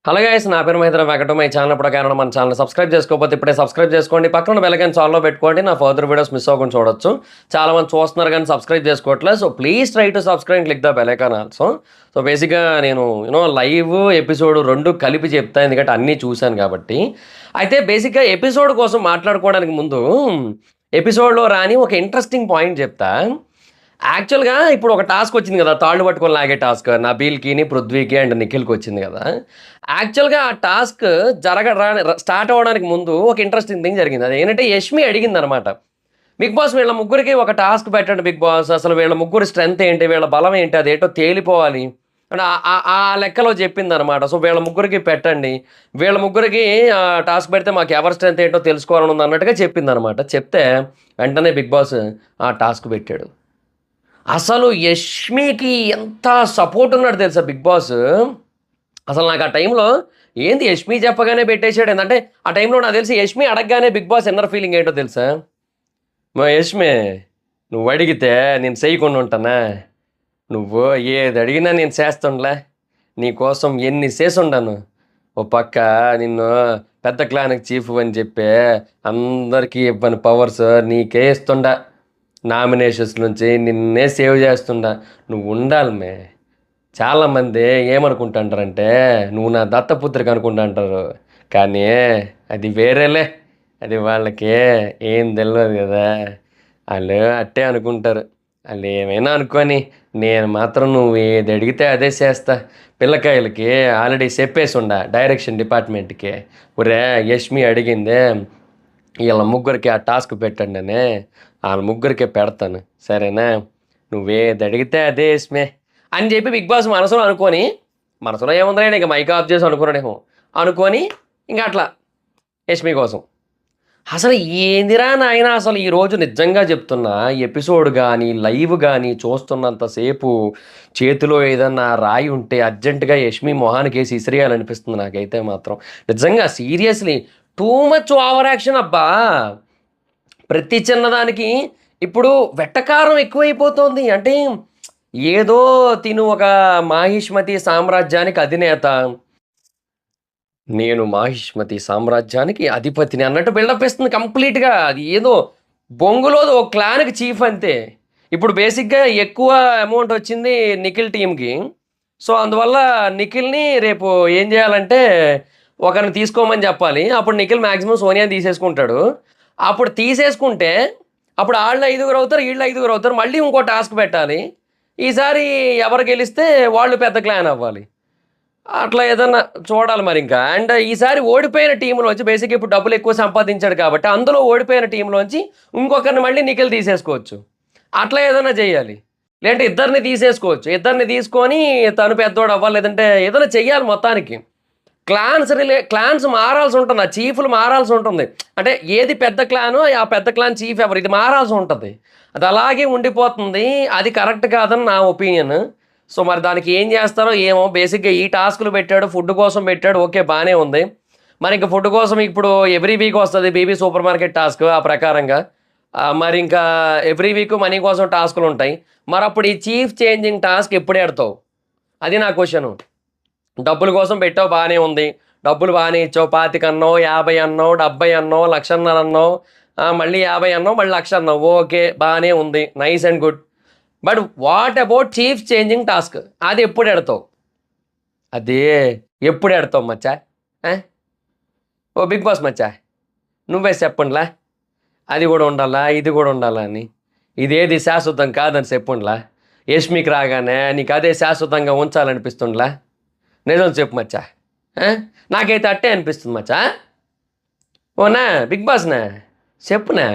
Hello guys, నా పేరు Mahindra Venkata. My channel ఇప్పుడు కారణం మన ఛానల్ సబ్స్క్రైబ్ చేసుకోకపోతే ఇప్పుడే సబ్స్క్రైబ్ చేసుకోండి. పక్కన బెల్ ఐకాన్ ఆన్లో పెట్టుకోండి. నా ఫర్దర్ వీడియోస్ మిస్ అవ్వకుండా చూడొచ్చు. చాలా మంది చూస్తున్నారు కానీ సబ్స్క్రైబ్ చేసుకోవట్లేదు. So please try to subscribe click the bell icon also. So బేసిక్గా నేను లైవ్ ఎపిసోడ్ రెండు కలిపి చెప్తాను, ఎందుకంటే అన్నీ చూశాను కాబట్టి. అయితే బేసిక్గా ఎపిసోడ్ కోసం మాట్లాడుకోవడానికి ముందు ఎపిసోడ్లో రాని ఒక ఇంట్రెస్టింగ్ పాయింట్ చెప్తా. యాక్చువల్గా ఇప్పుడు ఒక టాస్క్ వచ్చింది కదా, తాళ్ళు పట్టుకొని లాగే టాస్క్, నబీల్కి, పృథ్వీకి అండ్ నిఖిల్కి వచ్చింది కదా. యాక్చువల్గా ఆ టాస్క్ స్టార్ట్ అవ్వడానికి ముందు ఒక ఇంట్రెస్టింగ్ థింగ్ జరిగింది. అది ఏంటంటే యష్మి అడిగింది అనమాట, బిగ్ బాస్ వీళ్ళ ముగ్గురికి ఒక టాస్క్ పెట్టండి బిగ్ బాస్, అసలు వీళ్ళ ముగ్గురు స్ట్రెంత్ ఏంటి, వీళ్ళ బలం ఏంటి, అదేంటో తేలిపోవాలి అంటే ఆ లెక్కలో చెప్పింది అనమాట. సో వీళ్ళ ముగ్గురికి పెట్టండి, వీళ్ళ ముగ్గురికి టాస్క్ పెడితే మాకు ఎవరి స్ట్రెంత్ ఏంటో తెలుసుకోవాలని ఉంది అన్నట్టుగా చెప్పింది అనమాట. చెప్తే వెంటనే బిగ్ బాస్ ఆ టాస్క్ పెట్టాడు. అసలు యష్మికి ఎంత సపోర్ట్ ఉన్నాడు తెలుసా బిగ్ బాస్. అసలు నాకు ఆ టైంలో ఏంది యష్మి చెప్పగానే పెట్టేశాడు. ఏంటంటే ఆ టైంలో నాకు తెలిసి యష్మి అడగగానే బిగ్ బాస్ ఇన్నర్ ఫీలింగ్ ఏంటో తెలుసా, మా యష్మి నువ్వు అడిగితే నేను చేయకుండా ఉంటానా, నువ్వు ఏది అడిగినా నేను చేస్తుండలే, నీకోసం ఎన్ని చేస్తుండాను. ఓ పక్క నిన్ను పెద్ద క్లాన్కి చీఫ్ అని చెప్పి అందరికీ ఇవ్వని పవర్స్ నీకే ఇస్తుండా, నామినేషన్స్ నుంచి నిన్నే సేవ్ చేస్తుండా, నువ్వు ఉండాలి మే. చాలామంది ఏమనుకుంటుంటారంటే నువ్వు నా దత్తపుత్రిక అనుకుంటుంటారు, కానీ అది వేరేలే, అది వాళ్ళకి ఏం తెలియదు కదా, వాళ్ళు అట్టే అనుకుంటారు. వాళ్ళు ఏమైనా అనుకొని నేను మాత్రం నువ్వు ఏది అడిగితే అదే చేస్తా. పిల్లకాయలకి ఆల్రెడీ చెప్పేసి ఉండా డైరెక్షన్ డిపార్ట్మెంట్కి, ఒరే యష్మి అడిగిందే వీళ్ళ ముగ్గురికి ఆ టాస్క్ పెట్టండి అని, వాళ్ళ ముగ్గురికి పెడతాను సరేనా, నువ్వేది అడిగితే అదే యష్మే అని చెప్పి బిగ్ బాస్ మనసులో అనుకొని, మనసులో ఏముందిలే ఇక మైక్ ఆఫ్ చేసి అనుకున్నాడేమో అనుకొని ఇంకా అట్లా యష్మి కోసం. అసలు ఏందిరా నాయన, అసలు ఈరోజు నిజంగా చెప్తున్నా, ఎపిసోడ్ కానీ లైవ్ కానీ చూస్తున్నంతసేపు చేతిలో ఏదన్నా రాయి ఉంటే అర్జెంటుగా యష్మి మొహానికి వేసి ఇసిరేయాలనిపిస్తుంది నాకైతే మాత్రం. నిజంగా seriously too much over action అబ్బా. ప్రతి చిన్నదానికి ఇప్పుడు వెట్టకారం ఎక్కువైపోతుంది. అంటే ఏదో తిను ఒక మాహిష్మతి సామ్రాజ్యానికి అధినేత, నేను మాహిష్మతి సామ్రాజ్యానికి అధిపతిని అన్నట్టు బిల్డప్ ఇస్తుంది కంప్లీట్గా. అది ఏదో బొంగులో ఒక క్లాన్కి చీఫ్ అంతే. ఇప్పుడు బేసిక్గా ఎక్కువ అమౌంట్ వచ్చింది నిఖిల్ టీంకి. సో అందువల్ల నిఖిల్ని రేపు ఏం చేయాలంటే ఒకరిని తీసుకోమని చెప్పాలి. అప్పుడు నిఖిల్ మ్యాక్సిమం సోనియాని తీసేసుకుంటాడు. అప్పుడు తీసేసుకుంటే అప్పుడు వాళ్ళు 5గురు అవుతారు, వీళ్ళు 5గురు అవుతారు. మళ్ళీ ఇంకో టాస్క్ పెట్టాలి. ఈసారి ఎవరు గెలిస్తే వాళ్ళు పెద్ద క్లాన్ అవ్వాలి. అట్లా ఏదన్నా చూడాలి మరి ఇంకా. అండ్ ఈసారి ఓడిపోయిన టీంలోంచి బేసిక్ ఇప్పుడు డబ్బులు ఎక్కువ సంపాదించాడు కాబట్టి అందులో ఓడిపోయిన టీంలోంచి ఇంకొకరిని మళ్ళీ నిఖిల్ తీసేసుకోవచ్చు. అట్లా ఏదైనా చేయాలి. లేదంటే ఇద్దరిని తీసేసుకోవచ్చు. ఇద్దరిని తీసుకొని తను పెద్దోడు అవ్వాలి, లేదంటే ఏదైనా చెయ్యాలి. మొత్తానికి క్లాన్స్ మారాల్సి ఉంటుంది, ఆ చీఫ్లు మారాల్సి ఉంటుంది. అంటే ఏది పెద్ద క్లాను ఆ పెద్ద క్లాన్ చీఫ్ ఎవరు, ఇది మారాల్సి ఉంటుంది. అది అలాగే ఉండిపోతుంది. అది కరెక్ట్ కాదని నా ఒపీనియన్. సో మరి దానికి ఏం చేస్తారో ఏమో. బేసిక్గా ఈ టాస్కులు పెట్టాడు, ఫుడ్ కోసం పెట్టాడు, ఓకే బాగానే ఉంది. మరి ఇంకా ఫుడ్ కోసం ఇప్పుడు ఎవ్రీ వీక్ వస్తుంది బీబీ సూపర్ మార్కెట్ టాస్క్. ఆ ప్రకారంగా మరి ఇంకా ఎవ్రీ వీక్ మనీ కోసం టాస్కులు ఉంటాయి. మరి అప్పుడు ఈ చీఫ్ చేంజింగ్ టాస్క్ ఎప్పుడు పెడతావు, అది నా క్వశ్చను. డబ్బుల కోసం పెట్టావు బాగానే ఉంది, డబ్బులు బాగానే ఇచ్చావు. 25 అన్నావు, 50 అన్నావు, 70 అన్నావు, 1,50,000 అన్నావు, మళ్ళీ 50 అన్నావు, మళ్ళీ 1,00,000 అన్నావు, ఓకే బాగానే ఉంది, nice and good. But what about chief changing task, అది ఎప్పుడు పెడతావు, అది ఎప్పుడు పెడతావు మచ్చా? ఓ బిగ్ బాస్ మచ్చా నువ్వే చెప్పండిలా, అది కూడా ఉండాలా ఇది కూడా ఉండాలా అని. ఇదేది శాశ్వతం కాదని చెప్పండిలా. యష్మికి రాగానే నీకు అదే శాశ్వతంగా ఉంచాలనిపిస్తుండలా? నిజం చెప్పు మచ్చా. నాకైతే అట్టే అనిపిస్తుంది మచ్చా. ఓనా బిగ్ బాస్నా చెప్పునా,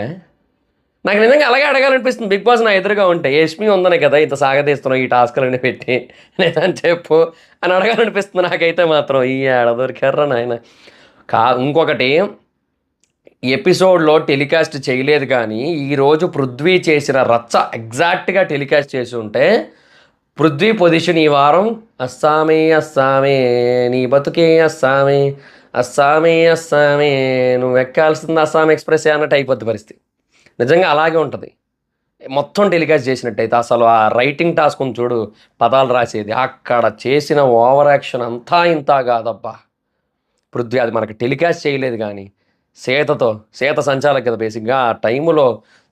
నాకు నిజంగా అలాగే అడగాలనిపిస్తుంది బిగ్ బాస్ నా ఎదురుగా ఉంటే. యష్మి ఉందనే కదా ఇంత సాగతీస్తున్నావు ఈ టాస్కులన్నీ పెట్టి, లేదని చెప్పు అని అడగాలనిపిస్తుంది నాకైతే మాత్రం. ఈ దొరికారా నాయన. ఇంకొకటి, ఎపిసోడ్లో టెలికాస్ట్ చేయలేదు కానీ ఈరోజు పృథ్వీ చేసిన రచ్చ ఎగ్జాక్ట్గా టెలికాస్ట్ చేసి ఉంటే పృథ్వీ పొజిషన్ ఈ వారం అస్సామే అస్సామే నీ బతుకే అస్సామే అస్సామే అస్సామే నువ్వు ఎక్కాల్సింది అస్సాం ఎక్స్ప్రెస్ అన్నట్టు అయిపోద్ది పరిస్థితి. నిజంగా అలాగే ఉంటుంది మొత్తం టెలికాస్ట్ చేసినట్టయితే. అసలు ఆ రైటింగ్ టాస్క్ చూడు, పదాలు రాసేది, అక్కడ చేసిన ఓవర్ యాక్షన్ అంతా ఇంత కాదబ్బా. పృథ్వీ అది మనకి టెలికాస్ట్ చేయలేదు కానీ సీత సంచాలక్ కదా బేసిక్గా ఆ టైములో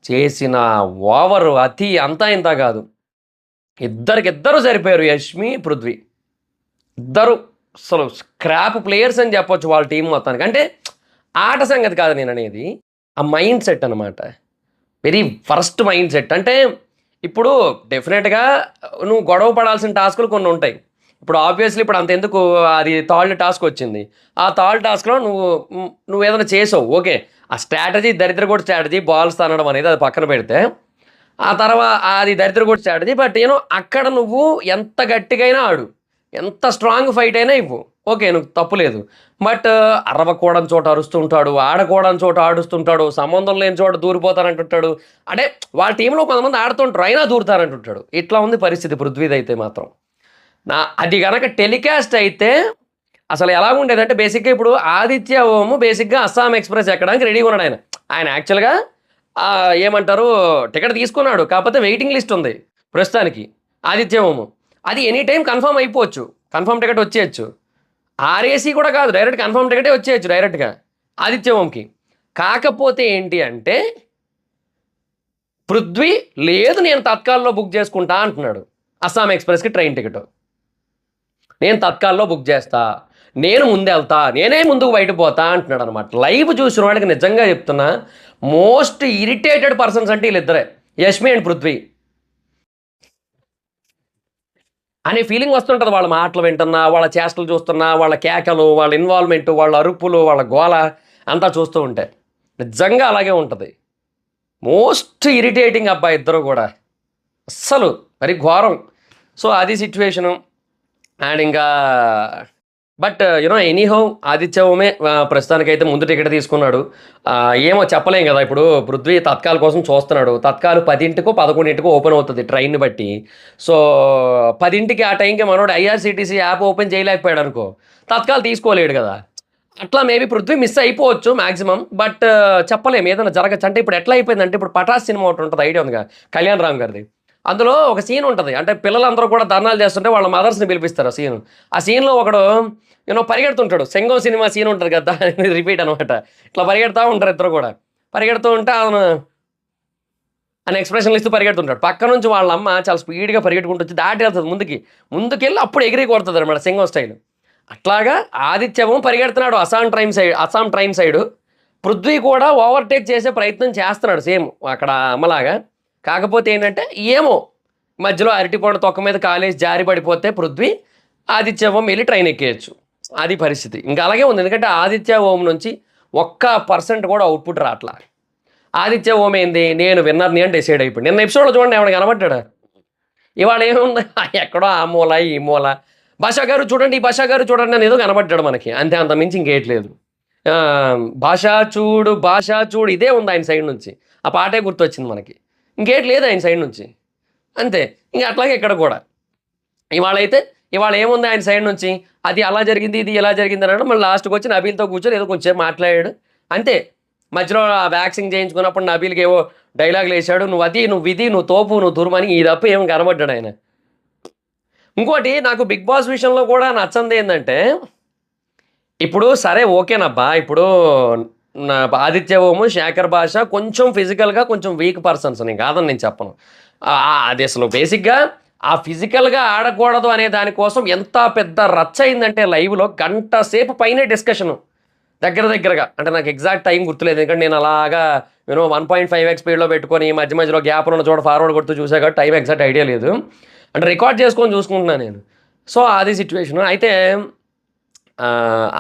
చేసిన ఓవరు అతి అంతా ఇంత కాదు. ఇద్దరు సరిపోయారు, యష్మి పృథ్వీ ఇద్దరు అసలు స్క్రాప్ ప్లేయర్స్ అని చెప్పొచ్చు వాళ్ళ టీం మొత్తానికి. అంటే ఆట సంగతి కాదు నేను అనేది, ఆ మైండ్ సెట్ అనమాట. Very first mind set. అంటే ఇప్పుడు డెఫినెట్గా నువ్వు గొడవ పడాల్సిన టాస్కులు కొన్ని ఉంటాయి. ఇప్పుడు ఆబ్వియస్లీ ఇప్పుడు అంతెందుకు, అది థర్డ్ టాస్క్ వచ్చింది. ఆ థర్డ్ టాస్క్లో నువ్వు ఏదైనా చేసావు, ఓకే. ఆ స్ట్రాటజీ దరిద్రగొడ్డు స్ట్రాటజీ బాల్స్ తనడం అనేది అది పక్కన పెడితే, ఆ తర్వాత అది దరిద్రగొడ్డు స్ట్రాటజీ. బట్ అక్కడ నువ్వు ఎంత గట్టిగైనా ఆడు, ఎంత స్ట్రాంగ్ ఫైట్ అయినా ఇవ్వు, ఓకే, నువ్వు తప్పులేదు. బట్ అరవకూడని చోట అరుస్తుంటాడు, ఆడకూడని చోట ఆడుస్తుంటాడు, సంబంధం లేని చోట దూరిపోతానంటుంటాడు. అంటే వాళ్ళ టీంలో కొంతమంది ఆడుతుంటారు అయినా దూరుతారంటుంటాడు. ఇట్లా ఉంది పరిస్థితి పృథ్వీది అయితే మాత్రం. అది కనుక టెలికాస్ట్ అయితే అసలు ఎలా ఉండేదంటే, బేసిక్గా ఇప్పుడు ఆదిత్య ఓము బేసిక్గా అస్సాం ఎక్స్ప్రెస్ ఎక్కడానికి రెడీగా ఉన్నాడు. ఆయన యాక్చువల్గా ఏమంటారు, టికెట్ తీసుకున్నాడు, కాకపోతే వెయిటింగ్ లిస్ట్ ఉంది ప్రస్తుతానికి ఆదిత్య ఓము. అది ఎనీ టైం కన్ఫర్మ్ అయిపోవచ్చు, కన్ఫర్మ్ టికెట్ వచ్చేయచ్చు. ఆర్ఏసీ కూడా కాదు, డైరెక్ట్ కన్ఫర్మ్ టికెటే వచ్చేయచ్చు డైరెక్ట్గా ఆదిత్య ఓంకి. కాకపోతే ఏంటి అంటే పృథ్వీ లేదు నేను తత్కాల్లో బుక్ చేసుకుంటా అంటున్నాడు. అస్సాం ఎక్స్ప్రెస్కి ట్రైన్ టికెట్ నేను తత్కాల్లో బుక్ చేస్తా, నేను ముందు వెళ్తా, నేనే ముందుకు బయట పోతా అంటున్నాడు అనమాట. లైవ్ చూసిన వాడికి నిజంగా చెప్తున్నా, మోస్ట్ ఇరిటేటెడ్ పర్సన్స్ అంటే వీళ్ళిద్దరే, యష్మి అండ్ పృథ్వీ అనే ఫీలింగ్ వస్తుంటుంది. వాళ్ళ మాటలు వింటున్నా, వాళ్ళ చేష్టలు చూస్తున్నా, వాళ్ళ కేకలు, వాళ్ళ ఇన్వాల్వ్మెంట్, వాళ్ళ అరుపులు, వాళ్ళ గోల అంతా చూస్తూ ఉంటే నిజంగా అలాగే ఉంటుంది. మోస్ట్ ఇరిటేటింగ్ అబ్బాయి ఇద్దరు కూడా, అస్సలు మరి ఘోరం. సో అది సిచ్యువేషను. అండ్ ఇంకా బట్ ఎనీహౌ ఆదిత్య ఓమే ప్రస్తుతానికైతే ముందు టికెట్ తీసుకున్నాడు. ఏమో చెప్పలేం కదా, ఇప్పుడు పృథ్వీ తత్కాల్ కోసం చూస్తున్నాడు. తత్కాలు 10ంటికో 11ంటికో ఓపెన్ అవుతుంది ట్రైన్ని బట్టి. సో 10ంటికి ఆ టైంకి మనోడు ఐఆర్సీటీసీ యాప్ ఓపెన్ చేయలేకపోయాడు అనుకో, తత్కాలు తీసుకోలేడు కదా. అట్లా మేబీ పృథ్వీ మిస్ అయిపోవచ్చు మ్యాక్సిమం. బట్ చెప్పలేము, ఏదైనా జరగచ్చు. అంటే ఇప్పుడు ఎట్లా అయిపోయిందంటే, ఇప్పుడు పటాస్ సినిమా ఒకటి ఉంటుంది, ఐడియా ఉందిగా, కళ్యాణ్ రామ్ గారిది. అందులో ఒక సీన్ ఉంటుంది, అంటే పిల్లలందరూ కూడా ధర్నాలు చేస్తుంటే వాళ్ళ మదర్స్ని పిలిపిస్తారు. ఆ సీన్లో ఒకడు పరిగెడుతుంటాడు. సెంగో సినిమా సీన్ ఉంటుంది కదా, రిపీట్ అనమాట. ఇట్లా పరిగెడతా ఉంటారు ఇద్దరు కూడా. పరిగెడుతూ ఉంటే అవును అని ఎక్స్ప్రెషన్లు ఇస్తూ పరిగెడుతుంటాడు. పక్క నుంచి వాళ్ళ అమ్మ చాలా స్పీడ్గా పరిగెట్టుకుంటూ వచ్చి దాటి వెళ్తుంది ముందుకెళ్ళి అప్పుడు ఎగిరి కొడుతుంది అనమాట, సెంగో స్టైల్. అట్లాగా ఆదిత్యము పరిగెడుతున్నాడు అస్సాం ట్రైన్ సైడు. పృథ్వీ కూడా ఓవర్టేక్ చేసే ప్రయత్నం చేస్తున్నాడు సేమ్ అక్కడ అమ్మలాగా. కాకపోతే ఏంటంటే ఏమో మధ్యలో అరటిపండు తొక్క మీద కాలేసి జారి పడిపోతే పృథ్వీ ఆదిత్య ఓం వెళ్ళి ట్రైన్ ఎక్కేయచ్చు. అది పరిస్థితి. ఇంకా అలాగే ఉంది, ఎందుకంటే ఆదిత్య ఓం నుంచి 1% కూడా అవుట్పుట్ రావట్లా. ఆదిత్య ఓం ఏంది, నేను విన్నర్ని అని డిసైడ్ అయిపోయింది. నిన్న ఎపిసోడ్లో చూడండి ఏమైనా కనబడ్డా, ఇవాళ ఏముంది ఎక్కడో ఆ మూల ఈ మూల, భాషా గారు చూడండి ఈ భాషా గారు చూడండి అని ఏదో కనబడ్డాడు మనకి, అంత మించి ఇంకేయట్లేదు. భాషా చూడు ఇదే ఉంది ఆయన సైడ్ నుంచి, ఆ పాటే గుర్తొచ్చింది మనకి, ఇంకేట్ లేదు ఆయన సైడ్ నుంచి, అంతే. ఇంకా అట్లాగే ఇక్కడ కూడా ఇవాళ ఏముంది ఆయన సైడ్ నుంచి, అది అలా జరిగింది ఇది ఇలా జరిగింది అన్నాడు. మళ్ళీ లాస్ట్కి వచ్చి నబీల్తో కూర్చొని ఏదో కొంచెం మాట్లాడాడు అంతే. మధ్యలో వ్యాక్సిన్ చేయించుకున్నప్పుడు నబీల్కి ఏవో డైలాగులు వేసాడు, నువ్వు అది నువ్వు ఇది నువ్వు తోపు నువ్వు తురుమని, ఈ తప్ప ఏం కనబడ్డాడు ఆయన. ఇంకోటి నాకు బిగ్ బాస్ విషయంలో కూడా నచ్చంది ఏంటంటే, ఇప్పుడు సరే ఓకేనబ్బా, ఇప్పుడు ఆదిత్య ఓము శేఖర్ భాష కొంచెం ఫిజికల్గా కొంచెం వీక్ పర్సన్స్, నేను కాదని నేను చెప్పను. అది అసలు బేసిక్గా ఆ ఫిజికల్గా ఆడకూడదు అనే దానికోసం ఎంత పెద్ద రచ్చ అయిందంటే లైవ్లో గంట సేపు పైనే డిస్కషను దగ్గరగా. అంటే నాకు ఎగ్జాక్ట్ టైం గుర్తులేదు, ఎందుకంటే నేను అలాగా 1.5x స్పీడ్లో పెట్టుకొని మధ్యలో గ్యాప్ ఉన్న చోట ఫార్వర్డ్ కొడుతూ చూసా కాబట్టి టైం ఎగ్జాక్ట్ ఐడియా లేదు. అంటే రికార్డ్ చేసుకొని చూసుకుంటున్నాను నేను. సో అది సిచ్యువేషన్. అయితే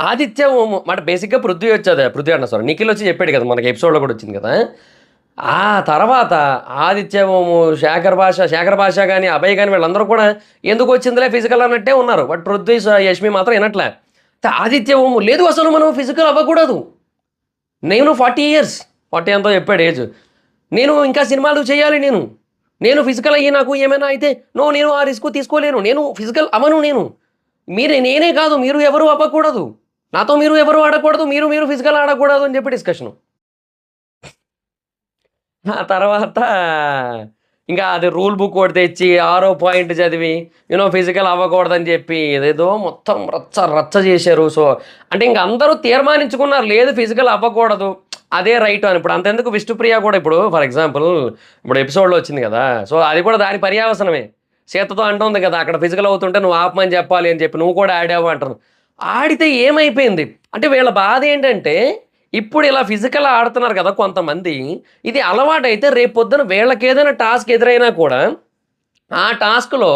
ఆదిత్య ఓము మాట బేసిక్గా పృథ్వీ అన్న సారీ నిఖిల్ వచ్చి చెప్పాడు కదా మనకి, ఎపిసోడ్లో కూడా వచ్చింది కదా. ఆ తర్వాత ఆదిత్య ఓము శేఖర్ భాష కానీ అభయ్ కానీ వీళ్ళందరూ కూడా ఎందుకు వచ్చిందిలే ఫిజికల్ అన్నట్టే ఉన్నారు. బట్ పృథ్వీ యష్మి మాత్రం వినట్లే. ఆదిత్య ఓము లేదు అసలు మనం ఫిజికల్ అవ్వకూడదు, నేను 40 years ఎంతో చెప్పాడు ఏజ్, నేను ఇంకా సినిమాలు చేయాలి, నేను ఫిజికల్ అయ్యి నాకు ఏమైనా అయితే నేను ఆ రిస్క్ తీసుకోలేను, నేను ఫిజికల్ అవ్వను, నేనే కాదు మీరు ఎవరు అవ్వకూడదు, నాతో మీరు ఎవరు ఆడకూడదు, మీరు ఫిజికల్ ఆడకూడదు అని చెప్పి డిస్కషను. ఆ తర్వాత ఇంకా అది రూల్ బుక్ ఒకటి తెచ్చి 6వ పాయింట్ చదివి ఫిజికల్ అవ్వకూడదని చెప్పి ఏదేదో మొత్తం రచ్చ రచ్చ చేశారు. సో అంటే ఇంక అందరూ తీర్మానించుకున్నారు, లేదు ఫిజికల్ అవ్వకూడదు, అదే రైట్ అని. ఇప్పుడు అంతెందుకు విష్ణుప్రియ కూడా ఇప్పుడు ఫర్ ఎగ్జాంపుల్ ఇప్పుడు ఎపిసోడ్లో వచ్చింది కదా, సో అది కూడా దాని పర్యావసనమే. సీతతో అంటుంది కదా, అక్కడ ఫిజికల్ అవుతుంటే నువ్వు ఆపమని చెప్పాలి అని చెప్పి, నువ్వు కూడా ఆడావు అంటారు. ఆడితే ఏమైపోయింది అంటే వీళ్ళ బాధ ఏంటంటే, ఇప్పుడు ఇలా ఫిజికల్ ఆడుతున్నారు కదా కొంతమంది, ఇది అలవాటైతే రేపు పొద్దున వీళ్ళకి ఏదైనా టాస్క్ ఎదురైనా కూడా ఆ టాస్క్లో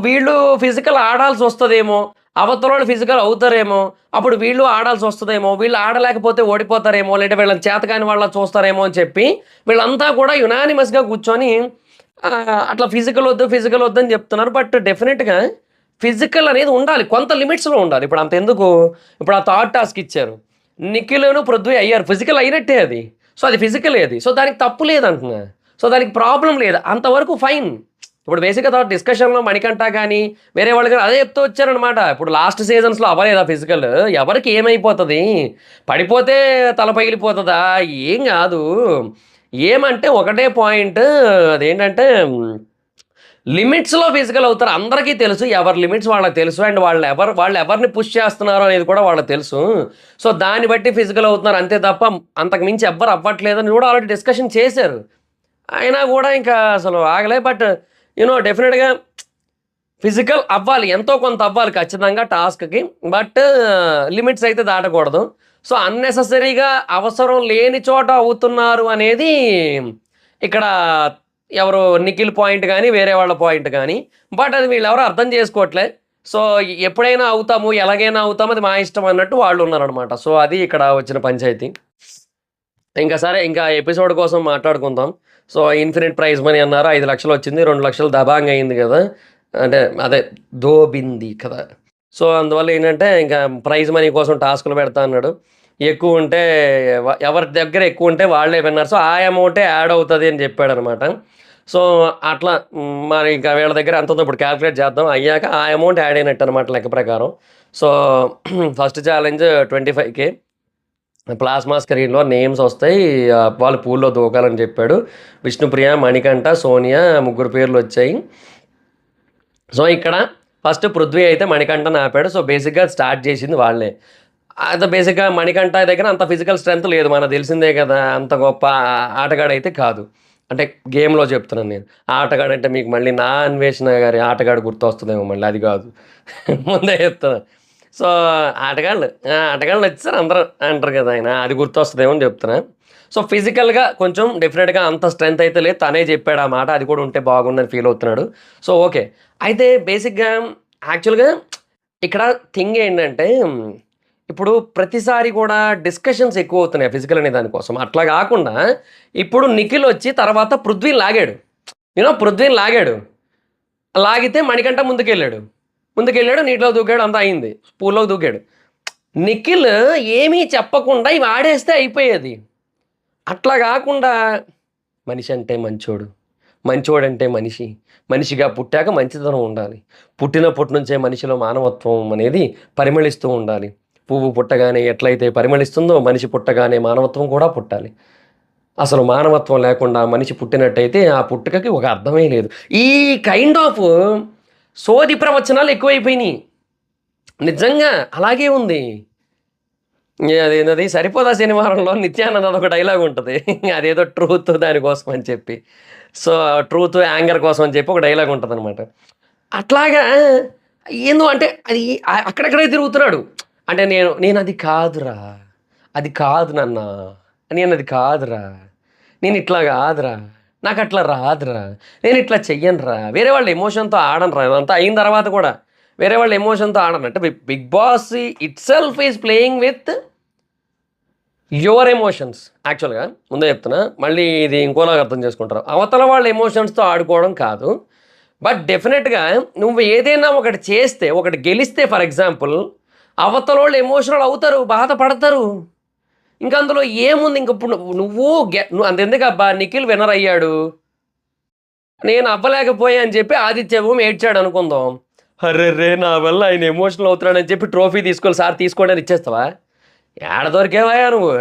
వీళ్ళు ఫిజికల్ ఆడాల్సి వస్తుందేమో, అవతల ఫిజికల్ అవుతారేమో, అప్పుడు వీళ్ళు ఆడాల్సి వస్తుందేమో, వీళ్ళు ఆడలేకపోతే ఓడిపోతారేమో, లేదంటే వీళ్ళని చేతకాని వాళ్ళ చూస్తారేమో అని చెప్పి వీళ్ళంతా కూడా యునానిమస్గా కూర్చొని అట్లా ఫిజికల్ వద్దని చెప్తున్నారు. బట్ డెఫినెట్గా ఫిజికల్ అనేది ఉండాలి, కొంత లిమిట్స్లో ఉండాలి. ఇప్పుడు అంత ఎందుకు, ఇప్పుడు ఆ థర్డ్ టాస్క్ ఇచ్చారు, నిఖిల్ను పృథ్వీ అయ్యారు, ఫిజికల్ అయినట్టే అది. సో అది ఫిజికల్ అది, సో దానికి తప్పు లేదంటున్నా, సో దానికి ప్రాబ్లం లేదు, అంతవరకు ఫైన్. ఇప్పుడు బేసిక్గా తర్వాత డిస్కషన్లో మణికంఠ కానీ వేరే వాళ్ళు కానీ అదే చెప్తూ వచ్చారనమాట. ఇప్పుడు లాస్ట్ సీజన్స్లో అవ్వలేదా ఫిజికల్, ఎవరికి ఏమైపోతుంది, పడిపోతే తల పగిలిపోతుందా, ఏం కాదు. ఏమంటే ఒకటే పాయింట్, అదేంటంటే లిమిట్స్లో ఫిజికల్ అవుతారు, అందరికీ తెలుసు, ఎవరి లిమిట్స్ వాళ్ళకి తెలుసు, అండ్ వాళ్ళు ఎవరిని పుష్ చేస్తున్నారు అనేది కూడా వాళ్ళకి తెలుసు. సో దాన్ని బట్టి ఫిజికల్ అవుతున్నారు అంతే తప్ప అంతకు మించి ఎవ్వరు అవ్వట్లేదని కూడా ఆల్రెడీ డిస్కషన్ చేశారు. అయినా కూడా ఇంకా అసలు ఆగలే. బట్ డెఫినెట్గా ఫిజికల్ అవ్వాలి, ఎంతో కొంత అవ్వాలి ఖచ్చితంగా టాస్క్కి, బట్ లిమిట్స్ అయితే దాటకూడదు. సో అన్నెసెసరీగా అవసరం లేని చోట అవుతున్నారు అనేది ఇక్కడ ఎవరు నిఖిల్ పాయింట్ కానీ వేరే వాళ్ళ పాయింట్ కానీ, బట్ అది వీళ్ళెవరో అర్థం చేసుకోవట్లే. సో ఎప్పుడైనా అవుతాము, ఎలాగైనా అవుతాము, అది మా ఇష్టం అన్నట్టు వాళ్ళు ఉన్నారనమాట. సో అది ఇక్కడ వచ్చిన పంచాయతీ. ఇంకా సరే, ఇంకా ఎపిసోడ్ కోసం మాట్లాడుకుందాం. సో ఇన్ఫినిట్ ప్రైజ్ మనీ అన్నారు, 5 లక్షలు వచ్చింది, 2 లక్షలు దబాంగ్ అయింది కదా, అంటే అదే దోబింది కదా. సో అందువల్ల ఏంటంటే ఇంకా ప్రైజ్ మనీ కోసం టాస్కులు పెడతా అన్నాడు. ఎక్కువ ఉంటే ఎవరి దగ్గర ఎక్కువ ఉంటే వాళ్ళే విన్నారు, సో ఆ అమౌంటే యాడ్ అవుతుంది అని చెప్పాడు అనమాట. సో అట్లా మరి ఇంకా వీళ్ళ దగ్గర ఎంత ఉందో ఇప్పుడు క్యాల్కులేట్ చేద్దాం, అయ్యాక ఆ అమౌంట్ యాడ్ అయినట్టు అనమాట లెక్క ప్రకారం. So first challenge 25K, plasma స్క్రీన్లో నేమ్స్ వస్తాయి, వాళ్ళు పూల్లో దూకాలని చెప్పాడు. విష్ణుప్రియ, మణికంఠ, సోనియా, 3 పేర్లు వచ్చాయి. సో ఇక్కడ ఫస్ట్ పృథ్వీ అయితే మణికంఠని ఆపాడు. సో బేసిక్గా స్టార్ట్ చేసింది వాళ్ళే. అయితే బేసిక్గా మణికంఠ దగ్గర అంత ఫిజికల్ స్ట్రెంత్ లేదు, మనకు తెలిసిందే కదా, అంత గొప్ప ఆటగాడైతే కాదు. అంటే గేమ్లో చెప్తున్నాను నేను, ఆటగాడు అంటే మీకు మళ్ళీ నా అన్వేషణ గారి ఆటగాడు గుర్తు వస్తుందేమో, మళ్ళీ అది కాదు ముందే చెప్తున్నా. సో ఆటగాళ్ళు వచ్చారు అందరూ అంటారు కదా ఆయన, అది గుర్తు వస్తుందేమో అని చెప్తున్నా. సో ఫిజికల్గా కొంచెం డెఫినెట్గా అంత స్ట్రెంత్ అయితే లేదు, తనే చెప్పాడు ఆ మాట, అది కూడా ఉంటే బాగుందని ఫీల్ అవుతున్నాడు. So okay. అయితే బేసిక్గా యాక్చువల్గా ఇక్కడ థింగ్ ఏంటంటే, ఇప్పుడు ప్రతిసారి కూడా డిస్కషన్స్ ఎక్కువ అవుతున్నాయి ఫిజికల్ అనే దానికోసం. అట్లా కాకుండా ఇప్పుడు నిఖిల్ వచ్చి తర్వాత పృథ్వీని లాగాడు, పృథ్వీని లాగితే మణికంఠ ముందుకెళ్ళాడు, నీటిలో దూకాడు, అంతా అయింది, పూల్లో దూకాడు. నిఖిల్ ఏమీ చెప్పకుండా ఇవి ఆడేస్తే అయిపోయేది. అట్లా కాకుండా మనిషి అంటే మంచోడంటే మనిషిగా పుట్టాక మంచితనం ఉండాలి, పుట్టినప్పటి నుంచే మనిషిలో మానవత్వం అనేది పరిమళిస్తూ ఉండాలి. పువ్వు పుట్టగానే ఎట్లయితే పరిమళిస్తుందో మనిషి పుట్టగానే మానవత్వం కూడా పుట్టాలి. అసలు మానవత్వం లేకుండా మనిషి పుట్టినట్టయితే ఆ పుట్టుకకి ఒక అర్థమే లేదు. ఈ కైండ్ ఆఫ్ సోది ప్రవచనాలు ఎక్కువైపోయినాయి, నిజంగా అలాగే ఉంది. అదేనది సరిపోదా శనివారంలో నిత్యానంద ఒక డైలాగ్ ఉంటుంది, అదేదో ట్రూత్ దానికోసం అని చెప్పి, సో ట్రూత్ యాంగర్ కోసం అని చెప్పి ఒక డైలాగ్ ఉంటుంది అనమాట. అట్లాగా ఏందో అంటే అది అక్కడక్కడే తిరుగుతున్నాడు. అంటే నేను అది కాదురా, అది కాదు నాన్న, నేను అది కాదురా, నేను ఇట్లా కాదురా, నాకు అట్లా రాదురా, నేను ఇట్లా చెయ్యనురా, వేరే వాళ్ళ ఎమోషన్తో ఆడనురా. ఇదంతా అయిన తర్వాత కూడా వేరే వాళ్ళ ఎమోషన్తో ఆడను అంటే Bigg Boss itself is playing with your emotions. యాక్చువల్గా ముందే చెప్తున్నా, మళ్ళీ ఇది ఇంకోలాగా అర్థం చేసుకుంటారు, అవతల వాళ్ళ ఎమోషన్స్తో ఆడుకోవడం కాదు. బట్ డెఫినెట్గా నువ్వు ఏదైనా ఒకటి చేస్తే, ఒకటి గెలిస్తే ఫర్ ఎగ్జాంపుల్, అవతల వాళ్ళు ఎమోషనల్ అవుతారు, బాధపడతారు. ఇంకా అందులో ఏముంది, ఇంక ఇప్పుడు నువ్వు అంతెందుకు అబ్బా, నిఖిల్ విన్నర్ అయ్యాడు, నేను అవ్వలేకపోయా అని చెప్పి ఆదిత్య ఓం ఏడ్చాడు అనుకుందాం, అర్రే నా వల్ల ఆయన ఎమోషనల్ అవుతున్నాడని చెప్పి ట్రోఫీ తీసుకోవాలి, సార్ తీసుకోండి అని ఇచ్చేస్తావా? ఏడ దొరికేవా నువ్వు?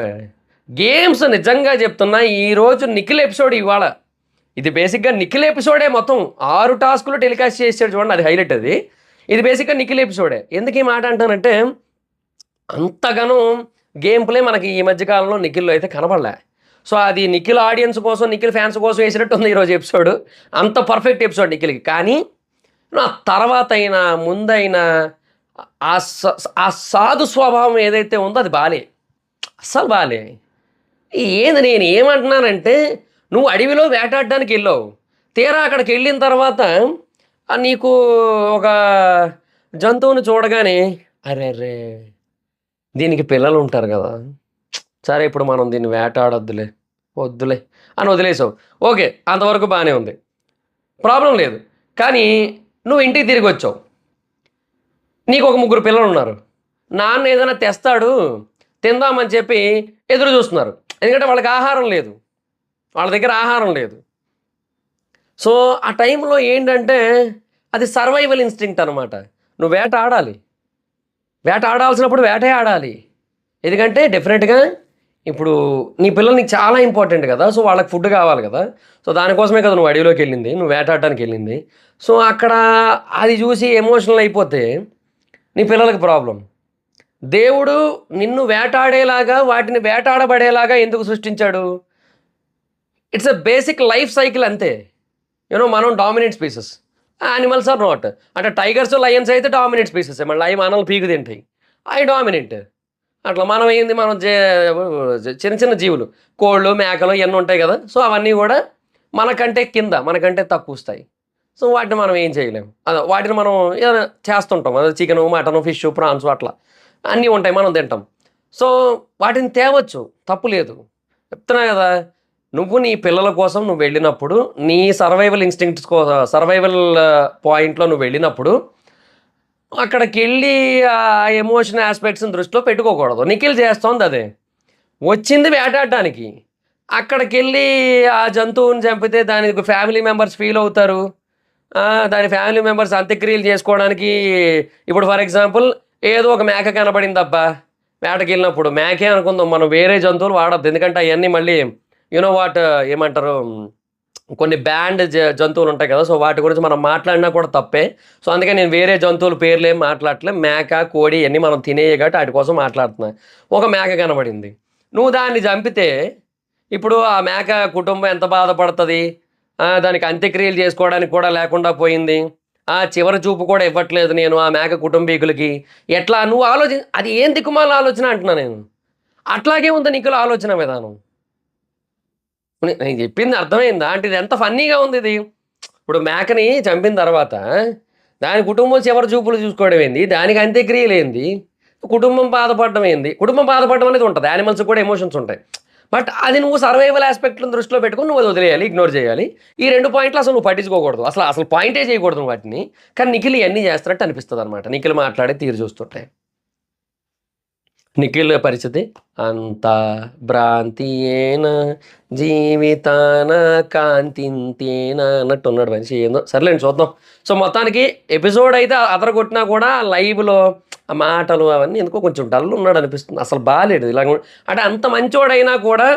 గేమ్స్ నిజంగా చెప్తున్నా, ఈరోజు నిఖిల్ ఎపిసోడ్ ఇవాళ ఇది బేసిక్గా నిఖిల్ ఎపిసోడే మొత్తం 6 టాస్కులు టెలికాస్ట్ చేసాడు చూడండి, అది హైలైట్ అది. ఇది బేసిక్గా నిఖిల్ ఎపిసోడే. ఎందుకు ఈ మాట అంటానంటే అంతగానో గేమ్ ప్లే మనకి ఈ మధ్యకాలంలో నిఖిల్లో అయితే కనపడలే. సో అది నిఖిల్ ఆడియన్స్ కోసం, నిఖిల్ ఫ్యాన్స్ కోసం వేసినట్టు ఉంది ఈరోజు ఎపిసోడ్. అంత పర్ఫెక్ట్ ఎపిసోడ్ నిఖిల్కి. కానీ నా తర్వాత అయినా ముందైనా ఆ సాధు స్వభావం ఏదైతే ఉందో అది బాలే, అస్సలు బాలే. ఏంది నేను ఏమంటున్నానంటే, నువ్వు అడవిలో వేటాడడానికి వెళ్ళావు, తీరా అక్కడికి వెళ్ళిన తర్వాత నీకు ఒక జంతువుని చూడగానే అరే రే దీనికి పిల్లలు ఉంటారు కదా, సరే ఇప్పుడు మనం దీన్ని వేటాడొద్దులే వద్దులే అని వదిలేసావు. ఓకే, అంతవరకు బాగానే ఉంది, ప్రాబ్లం లేదు. కానీ నువ్వు ఇంటికి తిరిగి వచ్చావు, నీకు ఒక 3 పిల్లలు ఉన్నారు, నాన్న ఏదైనా తెస్తాడు తిందామని చెప్పి ఎదురు చూస్తున్నారు. ఎందుకంటే వాళ్ళకి ఆహారం లేదు, వాళ్ళ దగ్గర ఆహారం లేదు. సో ఆ టైంలో ఏంటంటే అది సర్వైవల్ ఇన్స్టింక్ట్ అనమాట. నువ్వు వేట ఆడాలి, వేట ఆడాల్సినప్పుడు వేటే ఆడాలి. ఎందుకంటే డెఫినెట్గా ఇప్పుడు నీ పిల్లలు నీకు చాలా ఇంపార్టెంట్ కదా. సో వాళ్ళకి ఫుడ్ కావాలి కదా. సో దానికోసమే కదా నువ్వు అడవిలోకి వెళ్ళింది, నువ్వు వేటాడడానికి వెళ్ళింది. సో అక్కడ అది చూసి ఎమోషనల్ అయిపోతే నీ పిల్లలకి ప్రాబ్లం. దేవుడు నిన్ను వేటాడేలాగా, వాటిని వేటాడబడేలాగా ఎందుకు సృష్టించాడు? It's a basic life cycle అంతే. మనం dominate species, animals are not. అంటే టైగర్స్, లయన్స్ అయితే డామినేట్ స్పీసెస్, మళ్ళీ అవి మనల్ని పీకు తింటాయి, అవి డామినేట్. అట్లా మనం ఏంది, మనం చిన్న చిన్న జీవులు, కోళ్ళు, మేకలు ఇవన్నీ ఉంటాయి కదా. సో అవన్నీ కూడా మనకంటే కింద, మనకంటే తక్కువ స్థాయి. సో వాటిని మనం ఏం చేయలేము. అదే వాటిని మనం ఏదైనా చేస్తుంటాం, అదే చికెను, మటను, ఫిష్, ప్రాన్స్ అట్లా అన్నీ ఉంటాయి, మనం తింటాం. సో వాటిని తేవచ్చు, తప్పు లేదు. చెప్తున్నా కదా, నువ్వు నీ పిల్లల కోసం నువ్వు వెళ్ళినప్పుడు, నీ సర్వైవల్ ఇన్స్టింక్ట్స్ కోసం, సర్వైవల్ పాయింట్లో నువ్వు వెళ్ళినప్పుడు అక్కడికి వెళ్ళి ఆ ఎమోషన్ ఆస్పెక్ట్స్ని దృష్టిలో పెట్టుకోకూడదు. నిఖిల్ చేస్తోంది అదే, వచ్చింది వేటాడటానికి. అక్కడికి వెళ్ళి ఆ జంతువుని చంపితే దానికి ఫ్యామిలీ మెంబర్స్ ఫీల్ అవుతారు, దాని ఫ్యామిలీ మెంబర్స్ అంత్యక్రియలు చేసుకోవడానికి. ఇప్పుడు ఫర్ ఎగ్జాంపుల్ ఏదో ఒక మేక కనబడింది అబ్బా వేటకి వెళ్ళినప్పుడు, మేకే అనుకుందాం, మనం వేరే జంతువులు వాడద్దు. ఎందుకంటే అవన్నీ మళ్ళీ వాట్ ఏమంటారు, కొన్ని బ్యాండ్ జంతువులు ఉంటాయి కదా. సో వాటి గురించి మనం మాట్లాడినా కూడా తప్పే. సో అందుకే నేను వేరే జంతువుల పేర్లు ఏం మాట్లాడలే. మేక, కోడి ఇవన్నీ మనం తినేవి కాబట్టి వాటి కోసం మాట్లాడుతున్నా. ఒక మేక కనబడింది, నువ్వు దాన్ని చంపితే ఇప్పుడు ఆ మేక కుటుంబం ఎంత బాధపడుతుంది? దానికి అంత్యక్రియలు చేసుకోవడానికి కూడా లేకుండా పోయింది, ఆ చివరి చూపు కూడా ఇవ్వట్లేదు నేను ఆ మేక కుటుంబీకులకి. ఎట్లా నువ్వు అది ఏం దిక్కుమాల ఆలోచన అంటున్నా నేను. అట్లాగే ఉంది నిఖిల్ ఆలోచన విధానం. నేను చెప్పింది అర్థమైందా? అంటే ఇది ఎంత ఫన్నీగా ఉంది ఇది. ఇప్పుడు మేకని చంపిన తర్వాత దాని కుటుంబం చివరి చూపులు చూసుకోవడం ఏంది, దానికి అంత్యక్రియలు ఏంది, కుటుంబం బాధపడడం ఏంది. కుటుంబం బాధపడడం అనేది ఉంటుంది, యానిమల్స్ కూడా ఎమోషన్స్ ఉంటాయి. బట్ అది నువ్వు సర్వైవల్ ఆస్పెక్ట్లను దృష్టిలో పెట్టుకుని నువ్వు అది వదిలేయాలి, ఇగ్నోర్ చేయాలి. ఈ 2 పాయింట్లు అసలు నువ్వు పట్టించుకోకూడదు, అసలు పాయింటే చేయకూడదు వాటిని. కానీ నిఖిల్ ఇవన్నీ చేస్తున్నట్టు అనిపిస్తుంది అనమాట, నిఖిల్ మాట్లాడే తీరు చూస్తుంటే. నిఖిల్ పరిస్థితి అంత భ్రాంతియేనా జీవితాన కాంతింతేనా అన్నట్టు ఉన్నాడు మనిషి. ఏందో సర్లేండి చూద్దాం. సో మొత్తానికి ఎపిసోడ్ అయితే అదరగొట్టినా కూడా లైవ్లో ఆ మాటలు అవన్నీ ఎందుకో కొంచెం డల్ ఉన్నాడు అనిపిస్తుంది. అసలు బాగాలేడు ఇలా. అంటే అంత మంచోడైనా కూడా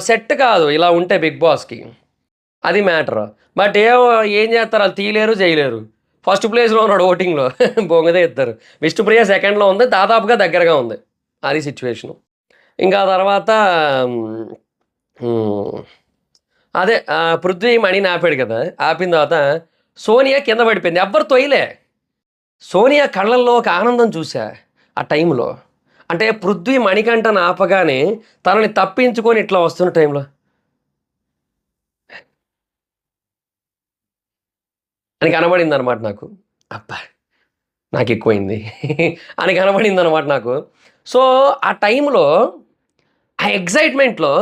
సెట్ కాదు ఇలా ఉంటే బిగ్ బాస్కి, అది మ్యాటర్. బట్ ఏం చేస్తారు, వాళ్ళు తీయలేరు చేయలేరు. ఫస్ట్ ప్లేస్లో ఉన్నాడు ఓటింగ్లో, బొంగదే ఇద్దరు. విష్ణుప్రియ సెకండ్లో ఉంది, దాదాపుగా దగ్గరగా ఉంది, అది సిచ్యువేషను. ఇంకా తర్వాత అదే పృథ్వీ మణిని ఆపాడు కదా, ఆపిన తర్వాత సోనియా కింద పడిపోయింది, ఎవ్వరు తొయ్యలే. సోనియా కళ్ళల్లో ఒక ఆనందం చూసా ఆ టైంలో. అంటే పృథ్వీ మణికంఠను ఆపగానే తనని తప్పించుకొని ఇట్లా వస్తున్న టైంలో అని కనబడింది అనమాట నాకు. అబ్బా నాకు ఎక్కువైంది అని కనబడింది అనమాట నాకు. సో ఆ టైంలో ఆ ఎగ్జైట్మెంట్లో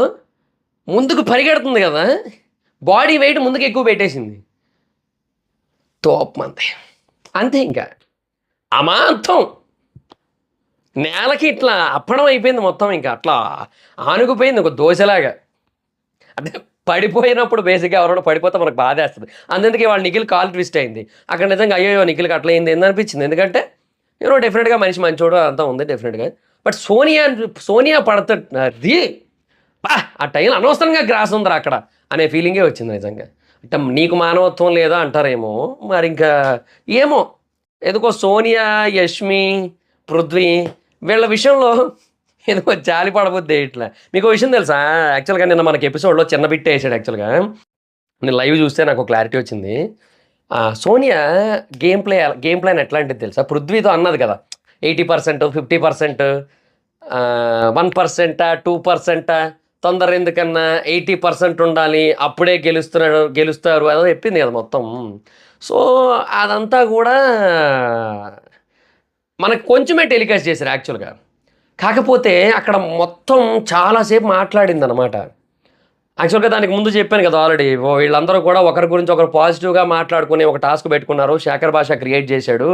ముందుకు పరిగెడుతుంది కదా, బాడీ వెయిట్ ముందుకు ఎక్కువ పెట్టేసింది, తోపమంతే అంతే. ఇంకా అమాంతం నేలకి ఇట్లా అప్పడం అయిపోయింది మొత్తం, ఇంకా అట్లా ఆనుకుపోయింది ఒక దోశలాగా. అంటే పడిపోయినప్పుడు బేసిక్గా ఎవరైనా పడిపోతే మనకు బాధేస్తుంది. అందుకే వాళ్ళు నిఖిల్ కాల్ ట్విస్ట్ అయింది అక్కడ. నిజంగా అయ్యో నిఖిల్కి అట్లా అయింది ఏందనిపించింది. ఎందుకంటే డెఫినెట్గా మనిషి మంచోడు అంతా ఉంది డెఫినెట్గా. బట్ సోనియా పడుతుంది ఆ టైంలో అనవసరంగా గ్రాస్ ఉందిరా అక్కడ. అనే ఫీలింగే వచ్చింది నిజంగా. అంటే నీకు మానవత్వం లేదా అంటారేమో, మరి ఇంకా ఏమో ఎందుకో సోనియా, యష్మి, పృథ్వీ వీళ్ళ విషయంలో ఎందుకో జాలి పడబుద్ది ఇట్లా. మీకు విషయం తెలుసా? యాక్చువల్‌గా నిన్న మనకి ఎపిసోడ్‌లో చిన్న బిట్ ఏసాడు యాక్చువల్‌గా. నేను లైవ్ చూస్తే నాకు క్లారిటీ వచ్చింది. సోనియా గేమ్ ప్లాన్ ఎట్లాంటిది తెలుసా? పృథ్వీతో అన్నది కదా! 80%, 50%, 1%, 2%, తొందర ఎందుకన్నా 80% ఉండాలి. అప్పుడే గెలుస్తారు అదో చెప్పింది కదా మొత్తం. సో, అదంతా కూడా మనకు కొంచెమే టెలికాస్ట్ చేశారు యాక్చువల్‌గా. కాకపోతే అక్కడ మొత్తం చాలా సేపు మాట్లాడిందనమాట. యాక్చువల్‌గా దానికి ముందు చెప్పాను కదా ఆల్రెడీ. వీళ్ళందరూ కూడా ఒకరి గురించి ఒకరు పాజిటివ్‌గా మాట్లాడుకుని ఒక టాస్క్ పెట్టుకున్నారు. శేఖర్ భాష క్రియేట్ చేశాడు.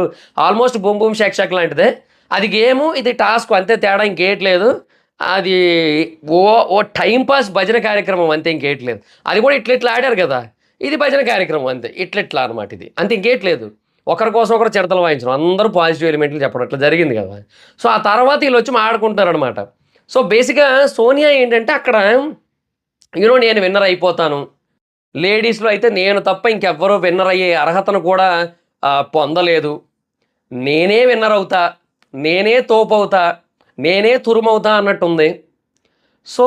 Almost boom boom shake shake లాంటిదే. అది గేము, ఇది టాస్క్ అంతే తేడా ఇంకేట్లేదు. అది ఓ ఓ టైమ్ పాస్ భజన కార్యక్రమం అంతే ఇంకేట్లేదు. అది కూడా ఇట్లా ఆడారు కదా! ఇది భజన కార్యక్రమం అంతే. ఇట్లా అనమాట ఇది. అంతే ఇంకేట్లేదు. ఒకరి కోసం ఒకరు చిడతలు వాయించడం. అందరూ పాజిటివ్ ఎలిమెంట్లు చెప్పడం అట్లా జరిగింది కదా! సో, ఆ తర్వాత ఈళ్ళొచ్చి మాట్లాడుకుంటున్నారనమాట. సో, బేసిక్‌గా సోనియా ఏంటంటే అక్కడ నేను విన్నర్ అయిపోతాను. లేడీస్‌లో అయితే నేను తప్ప ఇంకెవ్వరు విన్నర్ అయ్యే అర్హతను కూడా పొందలేదు. నేనే విన్నర్ అవుతా. నేనే తోపవుతా. నేనే తురుమవుతా అన్నట్టుంది. సో,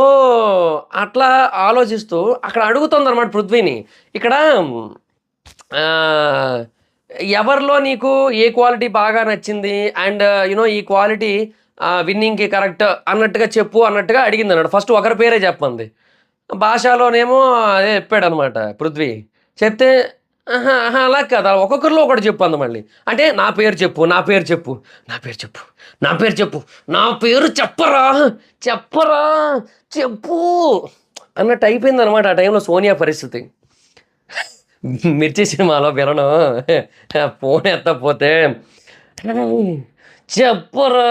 అట్లా ఆలోచిస్తూ అక్కడ అడుగుతుందనమాట పృథ్వీని. ఇక్కడ ఆహ్, ఎవరిలో నీకు ఏ క్వాలిటీ బాగా నచ్చింది? అండ్ ఈ క్వాలిటీ విన్నింగ్‌కి కరెక్ట్ అన్నట్టుగా చెప్పు అన్నట్టుగా అడిగిందన్నమాట. ఫస్ట్ ఒకరి పేరే చెప్పమంది. భాషలోనేమో అదే చెప్పాడనమాట పృథ్వీ. చెప్తే అహా! అహా! అలా కాదు. ఒక్కొక్కరిలో ఒకటి చెప్పు అంది మళ్ళీ. అంటే నా పేరు చెప్పు, నా పేరు చెప్పు, నా పేరు చెప్పు, నా పేరు చెప్పు, నా పేరు చెప్పరా, చెప్పరా, చెప్పు అన్నట్టు అయిపోయిందనమాట ఆ టైంలో సోనియా పరిస్థితి. 'మిర్చి' సినిమాలో విలను ఫోన్ ఎత్తకపోతే చెప్పరా,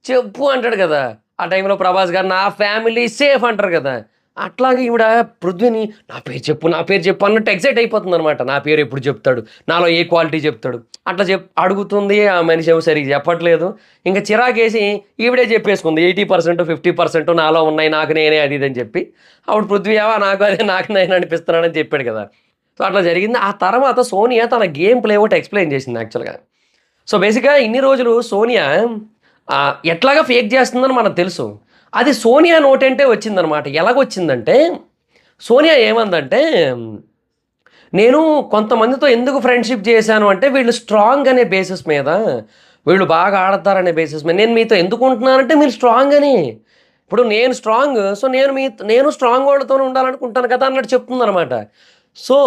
చెప్పు అంటాడు కదా! ఆ టైంలో ప్రభాస్ గారు నా ఫ్యామిలీ సేఫ్ అంటారు కదా! అట్లాగే ఈవిడ పృథ్వీని నా పేరు చెప్పు, నా పేరు చెప్పు అన్నట్టు ఎక్సైట్ అయిపోతుందనమాట. నా పేరు ఎప్పుడు చెప్తాడు? నాలో ఏ క్వాలిటీ చెప్తాడు? అట్లా అడుగుతుంది. ఆ మనిషి ఏమో సరిగ్గా చెప్పట్లేదు. ఇంక చిరాకేసి ఈవిడే చెప్పేసుకుంది. 80%, 50% నాలో ఉన్నాయి. నాకు నేనే అది ఇది అని చెప్పి. అప్పుడు పృథ్వీ ఏమో నాకు అదే నాకు నేను అనిపిస్తున్నానని చెప్పాడు కదా! సో, అట్లా జరిగింది. ఆ తర్వాత సోనియా తన గేమ్ ప్లే ఒకటి ఎక్స్‌ప్లెయిన్ చేసింది యాక్చువల్‌గా. సో, బేసిక్‌గా ఇన్ని రోజులు సోనియా ఎట్లాగా ఫేక్ చేస్తుందని మనకు తెలుసు. అది సోనియా నోటంటే వచ్చిందనమాట. ఎలాగొచ్చిందంటే, సోనియా ఏమందంటే, నేను కొంతమందితో ఎందుకు ఫ్రెండ్‌షిప్ చేశాను అంటే, వీళ్ళు స్ట్రాంగ్ అనే బేసిస్ మీద, వీళ్ళు బాగా ఆడతారనే బేసిస్ మీద, నేను మీతో ఎందుకుంటున్నానంటే మీరు స్ట్రాంగ్ అని. ఇప్పుడు నేను స్ట్రాంగ్. సో, నేను స్ట్రాంగ్ వాళ్ళతోనే ఉండాలనుకుంటాను కదా! అన్నట్టు చెప్తుందనమాట. సో,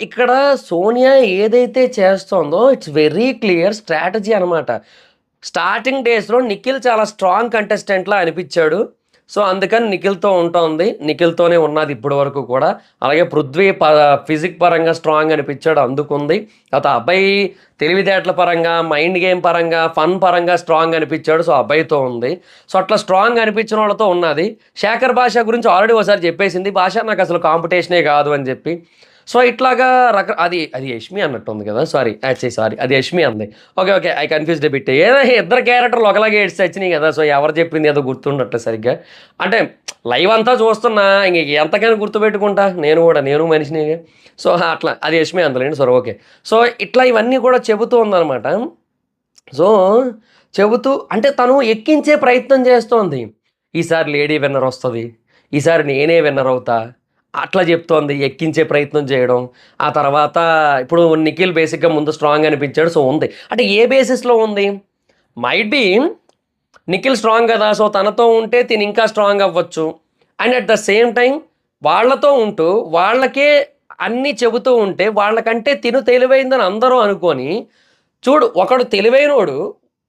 ఇక్కడ సోనియా ఏదైతే చేస్తోందో ఇట్స్ వెరీ క్లియర్ స్ట్రాటజీ అనమాట. స్టార్టింగ్ డేస్‌లో నిఖిల్ చాలా స్ట్రాంగ్ కంటెస్టెంట్‌లా అనిపిచ్చాడు. సో, అందుకని నిఖిల్‌తో ఉంటోంది. నిఖిల్‌తోనే ఉన్నది ఇప్పటి వరకు కూడా. అలాగే పృథ్వీ ఫిజిక్ పరంగా స్ట్రాంగ్ అనిపిచ్చాడు అందుకుంది. తర్వాత అబ్బాయి తెలివితేటల పరంగా, మైండ్ గేమ్ పరంగా, ఫన్ పరంగా స్ట్రాంగ్ అనిపిచ్చాడు. సో, అబ్బాయితో ఉంది. సో, అట్లా స్ట్రాంగ్ అనిపించిన వాళ్ళతో ఉన్నది. శేఖర్ భాష గురించి ఆల్రెడీ ఓసారి చెప్పేసింది. భాష నాకసలు కాంపిటీషనే కాదు అని చెప్పి. సో, ఇట్లాగా అది యష్మి అన్నట్టుంది కదా! సారీ. అది యష్మి అంది. Okay. I confused a bit. ఏదో ఇద్దరు క్యారెక్టర్‌లు ఒకలాగే ఏడ్చి సచ్చినాయి కదా! సో, ఎవరు చెప్పింది ఏదో గుర్తుండట్లేదు సరిగ్గా. అంటే లైవ్ అంతా చూస్తున్నా ఇంక ఎంతకైనా గుర్తుపెట్టుకుంటా. నేను మనిషినిగా. సో, అట్లా అది యష్మి అందులేండి. సరే ఓకే. సో, ఇట్లా ఇవన్నీ కూడా చెబుతూ ఉందనమాట. సో, చెబుతూ అంటే తను ఎక్కించే ప్రయత్నం చేస్తోంది. ఈసారి లేడీ విన్నర్ వస్తది. ఈసారి నేనే విన్నర్ అవుతా. అట్లా చెప్తోంది. ఎక్కించే ప్రయత్నం చేయడం. ఆ తర్వాత ఇప్పుడు నిఖిల్ బేసిక్‌గా ముందు స్ట్రాంగ్ అనిపించాడు. సో, ఉంది. అంటే ఏ బేసిస్‌లో ఉంది? మైట్ బీ నిఖిల్ స్ట్రాంగ్ కదా! సో, తనతో ఉంటే తిను ఇంకా స్ట్రాంగ్ అవ్వచ్చు. And at the same time వాళ్ళతో ఉంటూ వాళ్ళకే అన్నీ చెబుతూ ఉంటే వాళ్ళకంటే తిను తెలివైందని అందరూ అనుకోని చూడు ఒకడు తెలివైనోడు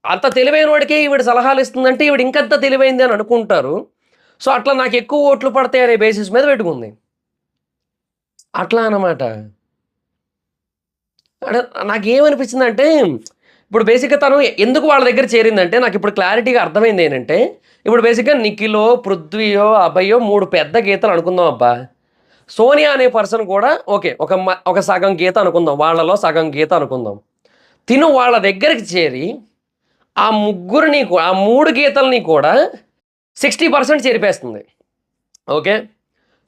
అంత తెలివైనోడికే ఈవిడ సలహాలు ఇస్తుందంటే ఈవిడ ఇంకంత తెలివైంది అని అనుకుంటారు. సో, అట్లా నాకెక్కువ ఓట్లు పడతాయి అనే బేసిస్ మీద పెట్టుకుంది. అట్లా అనమాట. అంటే నాకేమనిపించిందంటే, ఇప్పుడు బేసిక్‌గా తను ఎందుకు వాళ్ళ దగ్గర చేరిందంటే, నాకిప్పుడు క్లారిటీగా అర్థమైందేంటంటే, ఇప్పుడు బేసిక్‌గా నిఖిలో, పృథ్వీయో, అభయో 3 పెద్ద గీతలు అనుకుందాం అబ్బా! సోనియా అనే పర్సన్ కూడా ఓకే. ఒక సగం గీత అనుకుందాం. వాళ్ళలో సగం గీత అనుకుందాం. తిను వాళ్ళ దగ్గరికి చేరి, ఆ 3 గీతలని కూడా 60% చెరిపేస్తుంది. ఓకే.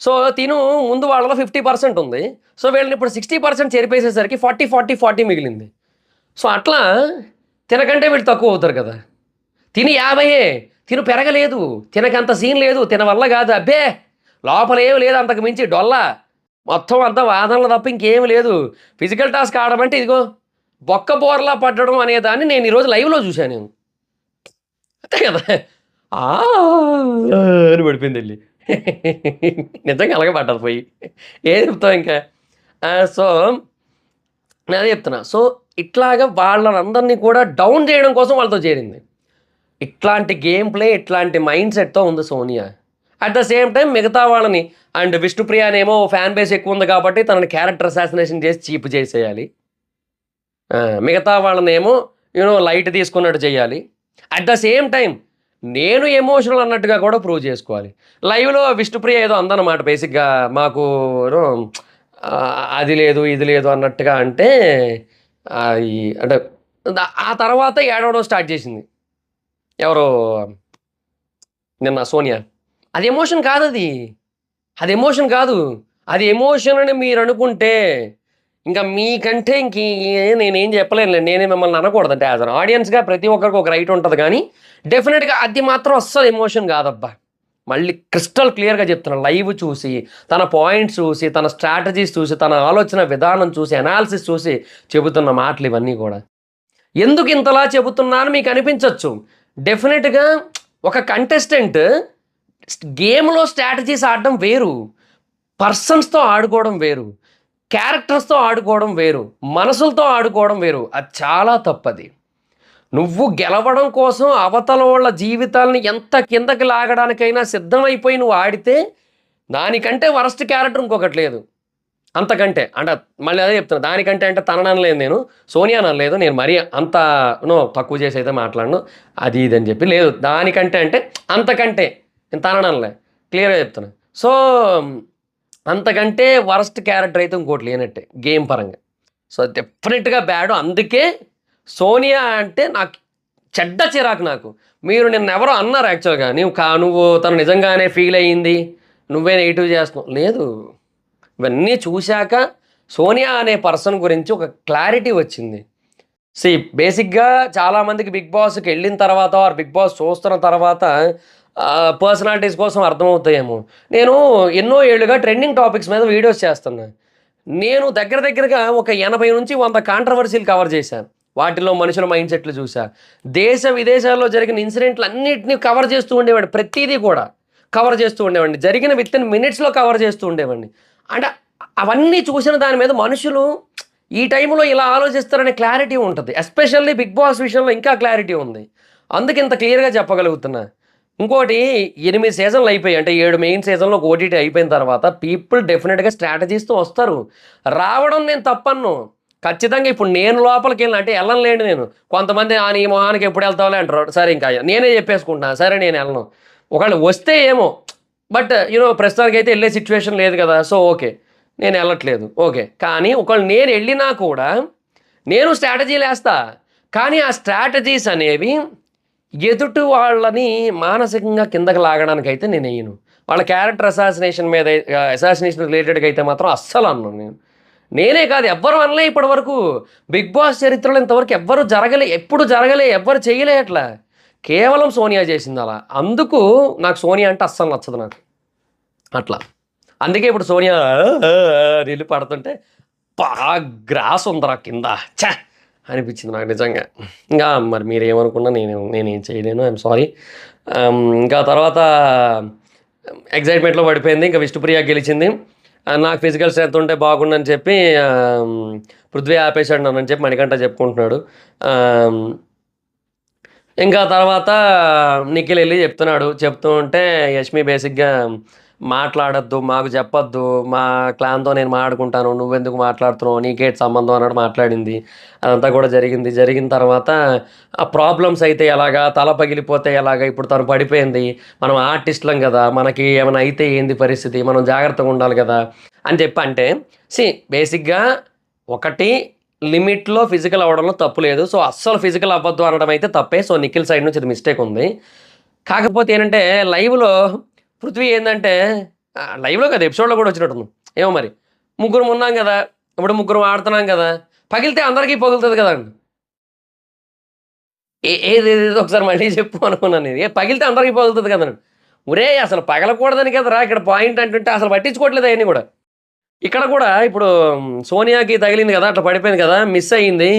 సో తిను ముందు వాళ్ళలో 50% ఉంది. సో వీళ్ళని ఇప్పుడు 60% చెరిపేసేసరికి 40 మిగిలింది. సో అట్లా తినకంటే వీళ్ళు తక్కువ అవుతారు కదా. తిని 50 తిను పెరగలేదు, తినకంత సీన్ లేదు, తిన వల్ల కాదు, అబ్బే లోపల ఏమి లేదు అంతకు మించి డొల్ల, మొత్తం అంతా వాదనలు తప్ప ఇంకేమి లేదు. ఫిజికల్ టాస్క్ ఆడమంటే ఇదిగో బొక్క బోర్లా పడ్డడం అనేదాన్ని నేను ఈరోజు లైవ్లో చూశాను. నేను అంతే కదా, అని పడిపోయింది వెళ్ళి. నిజంగా అలాగే పడ్డది పోయి, ఏం చెప్తాం ఇంకా. సో నేను అదే చెప్తున్నా. సో ఇట్లాగా వాళ్ళందరినీ కూడా డౌన్ చేయడం కోసం వాళ్ళతో చేరింది. ఇట్లాంటి గేమ్ ప్లే, ఇట్లాంటి మైండ్ సెట్తో ఉంది Sonia. At the same time మిగతా వాళ్ళని అండ్ విష్ణుప్రియనేమో ఫ్యాన్ బేస్ ఎక్కువ ఉంది కాబట్టి తనని క్యారెక్టర్ అసాసినేషన్ చేసి చీప్ చేసేయాలి. మిగతా వాళ్ళనేమో లైట్ తీసుకున్నట్టు చేయాలి. అట్ ద సేమ్ టైం నేను ఎమోషనల్ అన్నట్టుగా కూడా ప్రూవ్ చేసుకోవాలి. లైవ్లో విష్ణుప్రియ ఏదో అందనమాట బేసిక్గా, మాకు అది లేదు ఇది లేదు అన్నట్టుగా. అంటే అంటే ఆ తర్వాత ఏడవడం స్టార్ట్ చేసింది ఎవరో నిన్న సోనియా. అది ఎమోషన్ కాదు, అది ఎమోషన్ కాదు. అది ఎమోషన్ అని మీరు అనుకుంటే ఇంకా మీకంటే నేనేం చెప్పలేను. నేనే మిమ్మల్ని అనకూడదు. అంటే యాజ్ అన్ ఆడియన్స్గా ప్రతి ఒక్కరికి ఒక రైట్ ఉంటుంది, కానీ డెఫినెట్గా అది మాత్రం అస్సలు ఎమోషన్ కాదబ్బా. మళ్ళీ క్రిస్టల్ క్లియర్గా చెప్తున్నాను. లైవ్ చూసి, తన పాయింట్స్ చూసి, తన స్ట్రాటజీస్ చూసి, తన ఆలోచన విధానం చూసి, అనాలిసిస్ చూసి చెబుతున్న మాటలు ఇవన్నీ కూడా. ఎందుకు ఇంతలా చెబుతున్నాను మీకు అనిపించవచ్చు. డెఫినెట్గా ఒక కంటెస్టెంట్ గేమ్లో స్ట్రాటజీస్ ఆడడం వేరు, పర్సన్స్తో ఆడుకోవడం వేరు, క్యారెక్టర్స్తో ఆడుకోవడం వేరు, మనసులతో ఆడుకోవడం వేరు. అది చాలా తప్పది. నువ్వు గెలవడం కోసం అవతల వాళ్ళ జీవితాలని ఎంత కిందకి లాగడానికైనా సిద్ధమైపోయి నువ్వు ఆడితే దానికంటే వరస్ట్ క్యారెక్టర్ ఇంకొకటి లేదు. అంతకంటే అంటే మళ్ళీ అదే చెప్తున్నా, దానికంటే అంటే తననలేదు, నేను సోనియా అనలేదు, నేను మరీ అంత తక్కువ చేసి అయితే మాట్లాడను అది ఇది అని చెప్పి లేదు. దానికంటే అంటే అంతకంటే నేను తననలే, క్లియర్గా చెప్తున్నా. సో అంతకంటే వరస్ట్ క్యారెక్టర్ అయితే ఇంకోటి లేనట్టే గేమ్ పరంగా. సో డెఫినెట్గా బ్యాడ్. అందుకే సోనియా అంటే నాకు చెడ్డ చిరాకు. నాకు మీరు నిన్నెవరో అన్నారు యాక్చువల్గా, నువ్వు తను నిజంగానే ఫీల్ అయ్యింది, నువ్వే నెగిటివ్ చేస్తున్నావు. లేదు, ఇవన్నీ చూశాక సోనియా అనే పర్సన్ గురించి ఒక క్లారిటీ వచ్చింది. బేసిక్గా చాలామందికి బిగ్ బాస్కి వెళ్ళిన తర్వాత ఆర్ బిగ్ బాస్ చూస్తున్న తర్వాత పర్సనాలిటీస్ కోసం అర్థమవుతాయేమో. నేను ఎన్నో ఏళ్ళుగా ట్రెండింగ్ టాపిక్స్ మీద వీడియోస్ చేస్తున్నా. నేను దగ్గరగా ఒక 80 నుంచి 100 కాంట్రవర్సీలు కవర్ చేశాను. వాటిలో మనుషుల మైండ్ సెట్లు చూసా. దేశ విదేశాల్లో జరిగిన ఇన్సిడెంట్లు అన్నింటినీ కవర్ చేస్తూ ఉండేవాడిని. ప్రతిదీ కూడా కవర్ చేస్తూ ఉండేవాడిని. జరిగిన వితిన్ మినిట్స్లో కవర్ చేస్తూ ఉండేవాడిని. అంటే అవన్నీ చూసిన దాని మీద మనుషులు ఈ టైంలో ఇలా ఆలోచిస్తారనే క్లారిటీ ఉంటుంది. ఎస్పెషల్లీ బిగ్ బాస్ విషయంలో ఇంకా క్లారిటీ ఉంది. అందుకు ఇంత క్లియర్గా చెప్పగలుగుతున్నా. ఇంకోటి 8 సీజన్లు అయిపోయి, అంటే 7 మెయిన్ సీజన్లో ఓటీటీ అయిపోయిన తర్వాత పీపుల్ డెఫినెట్గా స్ట్రాటజీస్తో వస్తారు. రావడం నేను తప్పను. ఖచ్చితంగా ఇప్పుడు నేను లోపలికి వెళ్ళిన అంటే వెళ్ళలేండి. నేను కొంతమంది నీ మొహానికి ఎప్పుడు వెళ్తావులే అంటారు. సరే ఇంకా నేనే చెప్పేసుకుంటున్నా, సరే నేను వెళ్ళను. ఒకవేళ వస్తే ఏమో, బట్ ప్రస్తుతానికి అయితే వెళ్ళే సిచ్యువేషన్ లేదు కదా. సో ఓకే, నేను వెళ్ళట్లేదు, ఓకే. కానీ ఒకవేళ నేను వెళ్ళినా కూడా నేను స్ట్రాటజీలు వేస్తా. కానీ ఆ స్ట్రాటజీస్ అనేవి ఎదుటి వాళ్ళని మానసికంగా కిందకి లాగడానికి అయితే నేను వేయను. వాళ్ళ క్యారెక్టర్ అసాసినేషన్ రిలేటెడ్గా అయితే మాత్రం అస్సలు అన్నాను. నేనే కాదు, ఎవ్వరు అనలే ఇప్పటి వరకు. బిగ్ బాస్ చరిత్రలో ఇంతవరకు ఎప్పుడు జరగలే, ఎవ్వరు చేయలే అట్లా. కేవలం సోనియా చేసింది అలా. అందుకు నాకు సోనియా అంటే అస్సలు నచ్చదు నాకు అట్లా. అందుకే ఇప్పుడు సోనియా నీళ్ళు పడుతుంటే బాగా గ్రాస్ ఉందిరా కింద ఛా అనిపించింది నాకు నిజంగా. ఇంకా మరి మీరేమనుకున్నా నేనేం చేయలేను, ఐఎమ్ సారీ. ఇంకా తర్వాత ఎగ్జైట్మెంట్లో పడిపోయింది. ఇంకా విష్ణుప్రియ గెలిచింది. నాకు ఫిజికల్ స్ట్రెంత్ ఉంటే బాగుండని చెప్పి పృథ్వీ ఆపేశాడు నన్ను అని చెప్పి మణికంఠ చెప్పుకుంటున్నాడు. ఇంకా తర్వాత నిఖిల్ వెళ్ళి చెప్తూ ఉంటే యష్మి బేసిక్గా మాట్లాడద్దు, మాకు చెప్పొద్దు, మా క్లాన్తో నేను మాట్లాడుకుంటాను, నువ్వెందుకు మాట్లాడుతున్నావు, నీకేటి సంబంధం అన్నట్టు మాట్లాడింది. అదంతా కూడా జరిగిన తర్వాత ఆ ప్రాబ్లమ్స్ అయితే ఎలాగా, తల పగిలిపోతే ఎలాగా, ఇప్పుడు తను పడిపోయింది, మనం ఆర్టిస్టులం కదా, మనకి ఏమైనా అయితే ఏంది పరిస్థితి, మనం జాగ్రత్తగా ఉండాలి కదా అని చెప్పి. అంటే బేసిక్గా ఒకటి లిమిట్లో ఫిజికల్ అవ్వడంలో తప్పు లేదు. సో అస్సలు ఫిజికల్ అవ్వద్దు అనడం అయితే తప్పే. సో నిఖిల్ సైడ్ నుంచి ఇది మిస్టేక్ ఉంది. కాకపోతే ఏంటంటే లైవ్లో పృథ్వీ ఏంటంటే లైవ్లో కదా ఎపిసోడ్లో కూడా వచ్చినట్టుంది. ఏమో మరి ముగ్గురు ఉన్నాం కదా, ఇప్పుడు ముగ్గురు ఆడుతున్నాం కదా, పగిలితే అందరికీ పగులుతుంది కదండి. ఏది ఒకసారి మళ్ళీ చెప్పు అనుకున్నాను నేను. పగిలితే అందరికీ పగులుతుంది కదండి. ఒరేయ్ అసలు పగలకూడదని కదరా ఇక్కడ పాయింట్ అంటుంటే అసలు పట్టించుకోవట్లేదు అవన్నీ కూడా. ఇక్కడ కూడా ఇప్పుడు సోనియాకి తగిలింది కదా, అట్లా పడిపోయింది కదా, మిస్ అయ్యింది.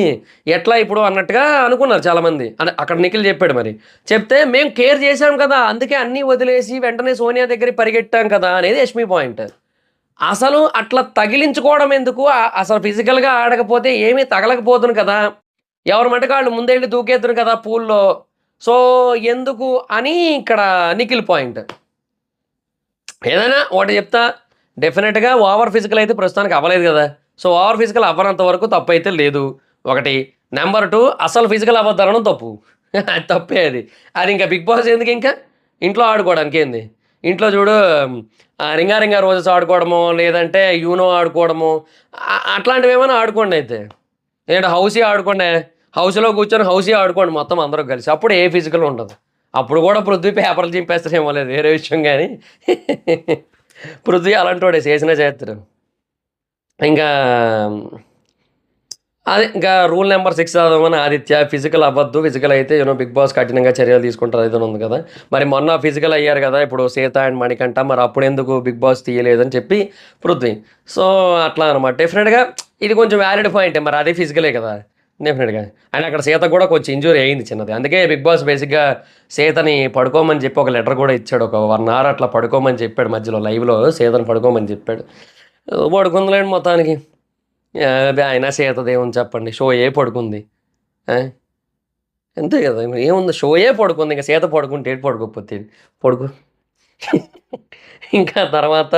ఎట్లా ఇప్పుడు అన్నట్టుగా అనుకున్నారు చాలామంది. అంటే అక్కడ నిఖిల్ చెప్పాడు మరి. చెప్తే మేము కేర్ చేశాం కదా, అందుకే అన్నీ వదిలేసి వెంటనే సోనియా దగ్గరికి పరిగెట్టాం కదా అనేది యష్మి పాయింట్. అసలు అట్లా తగిలించుకోవడం ఎందుకు? అసలు ఫిజికల్‌గా ఆడకపోతే ఏమీ తగలకపోదును కదా! ఎవరి మటుకు ఆళ్ళు ముందెళ్లి దూకేద్దురు కదా పూల్‌లో. సో, ఎందుకు అని ఇక్కడ నిఖిల్ పాయింట్. ఏదైనా ఒకటి చెప్తా, డెఫినెట్‌గా ఓవర్ ఫిజికల్ అయితే ప్రస్తుతానికి అవ్వలేదు గదా! సో, ఓవర్ ఫిజికల్ అవ్వనంత వరకు తప్పైతే లేదు. ఒకటి. నంబర్ 2 అసలు ఫిజికల్ అవ్వద్దనడం తప్పు. అది తప్పే అది. అది ఇంకా బిగ్ బాస్ ఎందుకింకా? ఇంట్లో ఆడుకోవడానికి ఏంది? ఇంట్లో చూడు రింగా రింగా రోజెస్ ఆడుకోవడమో, లేదంటే యూనో ఆడుకోవడమో అట్లాంటివేమైనా ఆడుకోండి అయితే. ఏంటి హౌసీ ఆడుకోండి. హౌస్‌లో కూర్చొని హౌసీ ఆడుకోండి మొత్తం అందరూ కలిసి. అప్పుడు ఏ ఫిజికల్ ఉండదు. అప్పుడు కూడా పృథ్వీ పేపర్లు చింపేస్తారేమో లేదు వేరే విషయం గానీ. పృథ్వీ అలాంటోడే చేసినా చేత్తరు. ఇంకా అదే ఇంకా రూల్ నెంబర్ 6 చదవమని ఆదిత్య. ఫిజికల్ అవ్వద్దు. ఫిజికల్ అయితే బిగ్ బాస్ కఠినంగా చర్యలు తీసుకుంటారు ఏదో ఉంది కదా! మరి మొన్న ఫిజికల్ అయ్యారు కదా! ఇప్పుడు సీత అండ్ మణికంఠ మరి అప్పుడెందుకు బిగ్ బాస్ తీయలేదని చెప్పి పృథ్వీ. సో, అట్లా అనమాట. డెఫినెట్‌గా ఇది కొంచెం వ్యాలిడ్ పాయింటే. మరి అది ఫిజికలే కదా! డెఫినెట్‌గా. అండ్ అక్కడ సీతకు కూడా కొంచెం ఇంజ్యూరీ అయింది చిన్నది. అందుకే బిగ్ బాస్ బేసిక్‌గా సీతని పడుకోమని చెప్పి ఒక లెటర్ కూడా ఇచ్చాడు. ఒక 1 అవర్ అట్లా పడుకోమని చెప్పాడు మధ్యలో లైవ్‌లో సీతని పడుకోమని చెప్పాడు. పడుకుందిలేండి మొత్తానికి. అబ్బే! అయినా సీతదేముంది చెప్పండి. షోయే పడుకుంది. ఆ! అంతే కదా! ఏముంది షోయే పడుకుంది. ఇంక సీత పడుకుంటే ఏటి పడుకోకపోతే ఏంటి? పడుకో. ఇంకా తర్వాత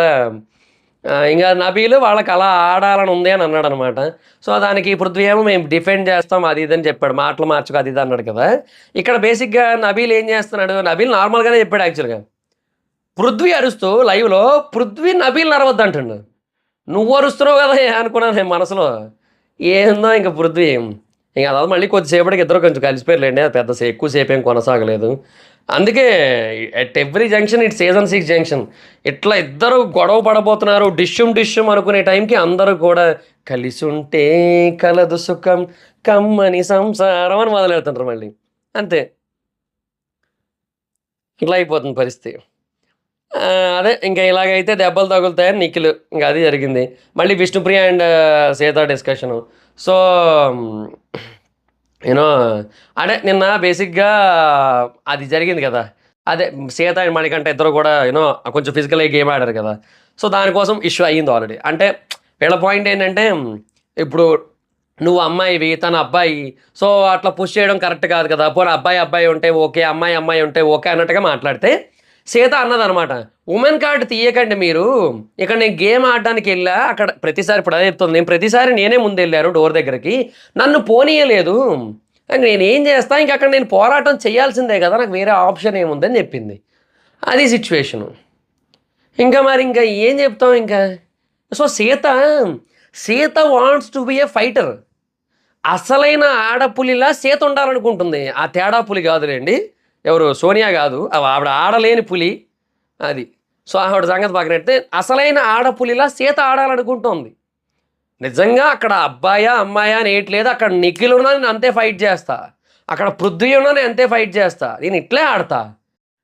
ఇంక నబీలు వాళ్ళకి అలా ఆడాలని ఉంది అని అన్నాడనమాట. సో, దానికి పృథ్వీ ఏమో మేము డిఫెండ్ చేస్తాం అది ఇది అని చెప్పాడు. మాటలు మార్చుకో అది ఇది అన్నాడు కదా! ఇక్కడ బేసిక్‌గా నబీల్ ఏం చేస్తున్నాడు? నబీల్ నార్మల్‌గానే చెప్పాడు యాక్చువల్‌గా. పృథ్వీ అరుస్తూ లైవ్‌లో నబీల్‌ని అరవద్దంటుండు. నువ్వు అరుస్తున్నావు కదా అనుకున్నాను నేను మనసులో. ఏందో ఇంక పృథ్వీ. ఇంక అలా మళ్ళీ కొద్దిసేపటికి ఇద్దరు కొంచెం కలిసిపోయారులెండి. అది పెద్ద ఎక్కువ సేపేం కొనసాగలేదు. అందుకే at every junction it's season 6 junction. ఇట్లా ఇద్దరు గొడవ పడబోతున్నారు. డిష్యూమ్ అనుకునే టైంకి అందరూ కూడా కలిసుంటే కలదు సుఖం కమ్మని సంసారం అని మొదలెడుతుంటారు మళ్ళీ. అంతే. ఇట్లా అయిపోతుంది పరిస్థితి. అదే ఇంక ఇలాగైతే దెబ్బలు తగులుతాయని నిఖిల్. ఇంక అది జరిగింది. మళ్ళీ Vishnupriya and Sita discussion. So, you know అంటే నిన్న బేసిక్‌గా అది జరిగింది కదా! అదే సీత అండ్ మణికంఠ ఇద్దరు కూడా కొంచెం ఫిజికల్‌గా గేమ్ ఆడారు కదా! సో, దానికోసం ఇష్యూ అయ్యింది ఆల్రెడీ. అంటే వీళ్ళ పాయింట్ ఏంటంటే, ఇప్పుడు నువ్వు అమ్మాయివి, తను అబ్బాయి. సో, అట్లా పుష్ చేయడం కరెక్ట్ కాదు కదా! పోనీ అబ్బాయి ఉంటే ఓకే. అమ్మాయి ఉంటే ఓకే అన్నట్టుగా మాట్లాడితే సీత అన్నదనమాట. ఉమెన్ కార్డ్ తీయకండి మీరు. ఇక్కడ నేను గేమ్ ఆడడానికెళ్ళా. అక్కడ ప్రతిసారి ఇప్పుడు అదే చెప్తుంది. ప్రతిసారి నేనే ముందెళ్ళాను డోర్ దగ్గరికి. నన్ను పోనీయలేదు. నేనేం చేస్తా? ఇంకక్కడ నేను పోరాటం చేయాల్సిందే కదా! నాకు వేరే ఆప్షన్ ఏముందని చెప్పింది. అది సిట్యుయేషను. ఇంకా ఏం చెప్తాం ఇంకా? So, Sita wants to be a fighter. అసలైన ఆడపులిలా సీత ఉండాలనుకుంటుంది. ఆ తేడా పులి కాదులెండి. ఎవరు సోనియా కాదు. ఆవిడ ఆడలేని పులి అది. సో, ఆవిడ సంగతి పక్కనెడితే అసలైన ఆడపులిలా సీత ఆడాలనుకుంటోంది. నిజంగా అక్కడ అబ్బాయా, అమ్మాయా అని ఏటి లేదు. అక్కడ నిఖిల్ ఉన్నా నేను అంతే ఫైట్ చేస్తా. అక్కడ పృథ్వీ ఉన్నా నేను అంతే ఫైట్ చేస్తా. నేను ఇట్లే ఆడతా.